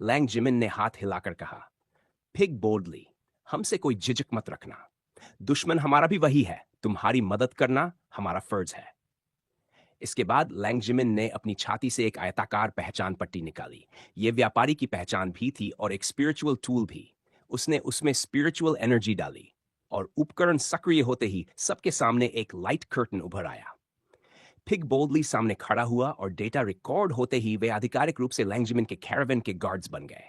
लैंग जिमिन ने हाथ हिलाकर कहा, पिग बोल्डली, हमसे कोई झिझक मत रखना। दुश्मन हमारा भी वही है, तुम्हारी मदद करना हमारा फर्ज है। इसके बाद लैंग जिमिन ने अपनी छाती से एक आयताकार पहचान पट्टी निकाली। यह व्यापारी की पहचान भी थी और एक स्पिरिचुअल टूल भी। उसने उसमें स्पिरिचुअल एनर्जी डाली और उपकरण सक्रिय होते ही सबके सामने एक लाइट कर्टन उभर आया। पिग बोल्डली सामने खड़ा हुआ और डेटा रिकॉर्ड होते ही वे आधिकारिक रूप से लैंग जिमिन के कैरावन के गार्ड्स बन गए।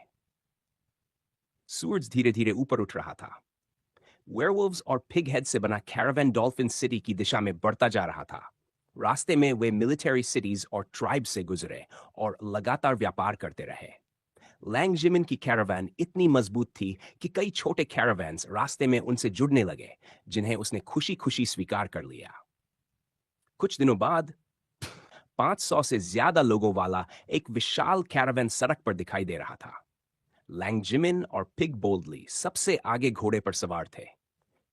सूरज धीरे धीरे ऊपर उठ रहा था। वेयरवुल्व्स और पिग हेड से बना कैरावन डॉल्फिन सिटी की दिशा में बढ़ता जा रहा था। रास्ते में वे मिलिट्री सिटीज और ट्राइब से गुजरे और लगातार व्यापार करते रहे। लैंग जिमिन की कैरावन इतनी मजबूत थी कि कई छोटे कैरावन्स रास्ते में उनसे जुड़ने लगे, जिन्हें उसने खुशी खुशी स्वीकार कर लिया। कुछ दिनों बाद 500 से ज्यादा लोगों वाला एक विशाल कैरावन सड़क पर दिखाई दे रहा था। लैंग जिमिन और पिग बोल्डली सबसे आगे घोड़े पर सवार थे।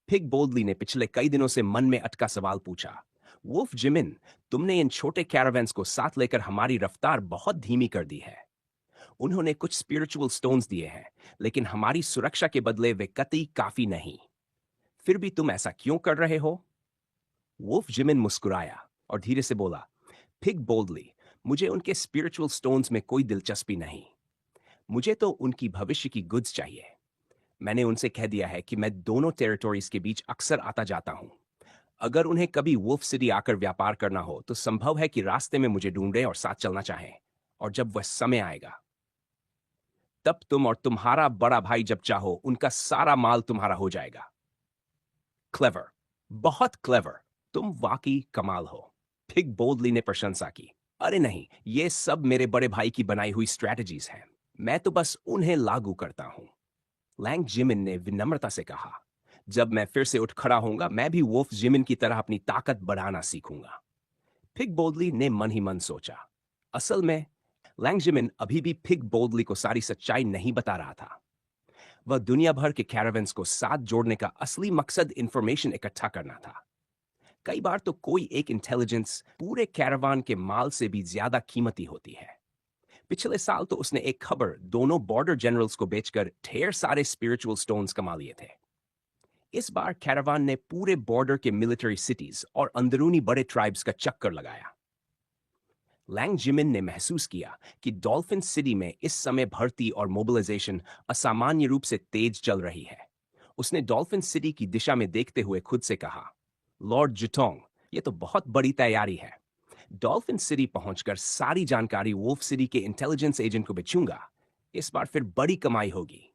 पिग बोल्डली ने पिछले कई दिनों से मन में अटका सवाल पूछा, वुल्फ जिमिन, तुमने इन छोटे कैरावन्स को साथ लेकर हमारी रफ्तार बहुत धीमी कर दी है। उन्होंने कुछ स्पिरिचुअल स्टोन्स दिए हैं, लेकिन हमारी सुरक्षा के बदले वे कतई काफी नहीं। फिर भी तुम ऐसा क्यों कर रहे हो? वुल्फ जिमिन मुस्कुराया और धीरे से बोला, पिग बोल्डली, मुझे उनके स्पिरिचुअल स्टोन्स में कोई दिलचस्पी नहीं। मुझे तो उनकी भविष्य की गुड्स चाहिए। मैंने उनसे कह दिया है कि मैं दोनों टेरिटोरीज के बीच अक्सर आता जाता हूं। अगर उन्हें कभी वुल्फ सिटी आकर व्यापार करना हो तो संभव है कि रास्ते में मुझे ढूंढें और साथ चलना चाहें। और जब वह समय आएगा, तब तुम और तुम्हारा बड़ा भाई जब चाहो उनका सारा माल तुम्हारा हो जाएगा। क्लेवर, बहुत क्लेवर। तुम वाकई कमाल हो। पिग बोल्डली ने प्रशंसा की। अरे नहीं, ये सब मेरे बड़े भाई की बनाई हुई स्ट्रैटेजीज हैं। मैं तो बस उन्हें लागू करता हूं। लैंग जिमिन ने विनम्रता से कहा, जब मैं फिर से उठ खड़ा होऊंगा, मैं भी वुल्फ जिमिन की तरह अपनी ताकत बढ़ाना सीखूंगा। पिग बोल्डली ने मन ही मन सोचा। असल में लैंग जिमिन अभी भी पिग बोल्डली को सारी सच्चाई नहीं बता रहा था। वह दुनिया भर के कैरावन्स को साथ जोड़ने का असली मकसद इंफॉर्मेशन इकट्ठा करना था। कई बार तो कोई एक इंटेलिजेंस पूरे कैरावान के माल से भी ज्यादा कीमती होती है। पिछले साल तो उसने एक खबर दोनों बॉर्डर जनरल्स को बेचकर ढेर सारे स्पिरिचुअल स्टोन्स कमा लिए थे। इस बार कैरावान ने पूरे बॉर्डर के मिलिट्री सिटीज और अंदरूनी बड़े ट्राइब्स का चक्कर लगाया। लैंग जिमिन ने महसूस किया कि डॉल्फिन सिटी में इस समय भर्ती और मोबिलाइजेशन असामान्य रूप से तेज चल रही है। उसने डॉल्फिन सिटी की दिशा में देखते हुए खुद से कहा, लॉर्ड जुटोंग, ये तो बहुत बड़ी तैयारी है। डॉल्फिन सिटी पहुंचकर सारी जानकारी वुल्फ सिटी के इंटेलिजेंस एजेंट को बेचूंगा। इस बार फिर बड़ी कमाई होगी।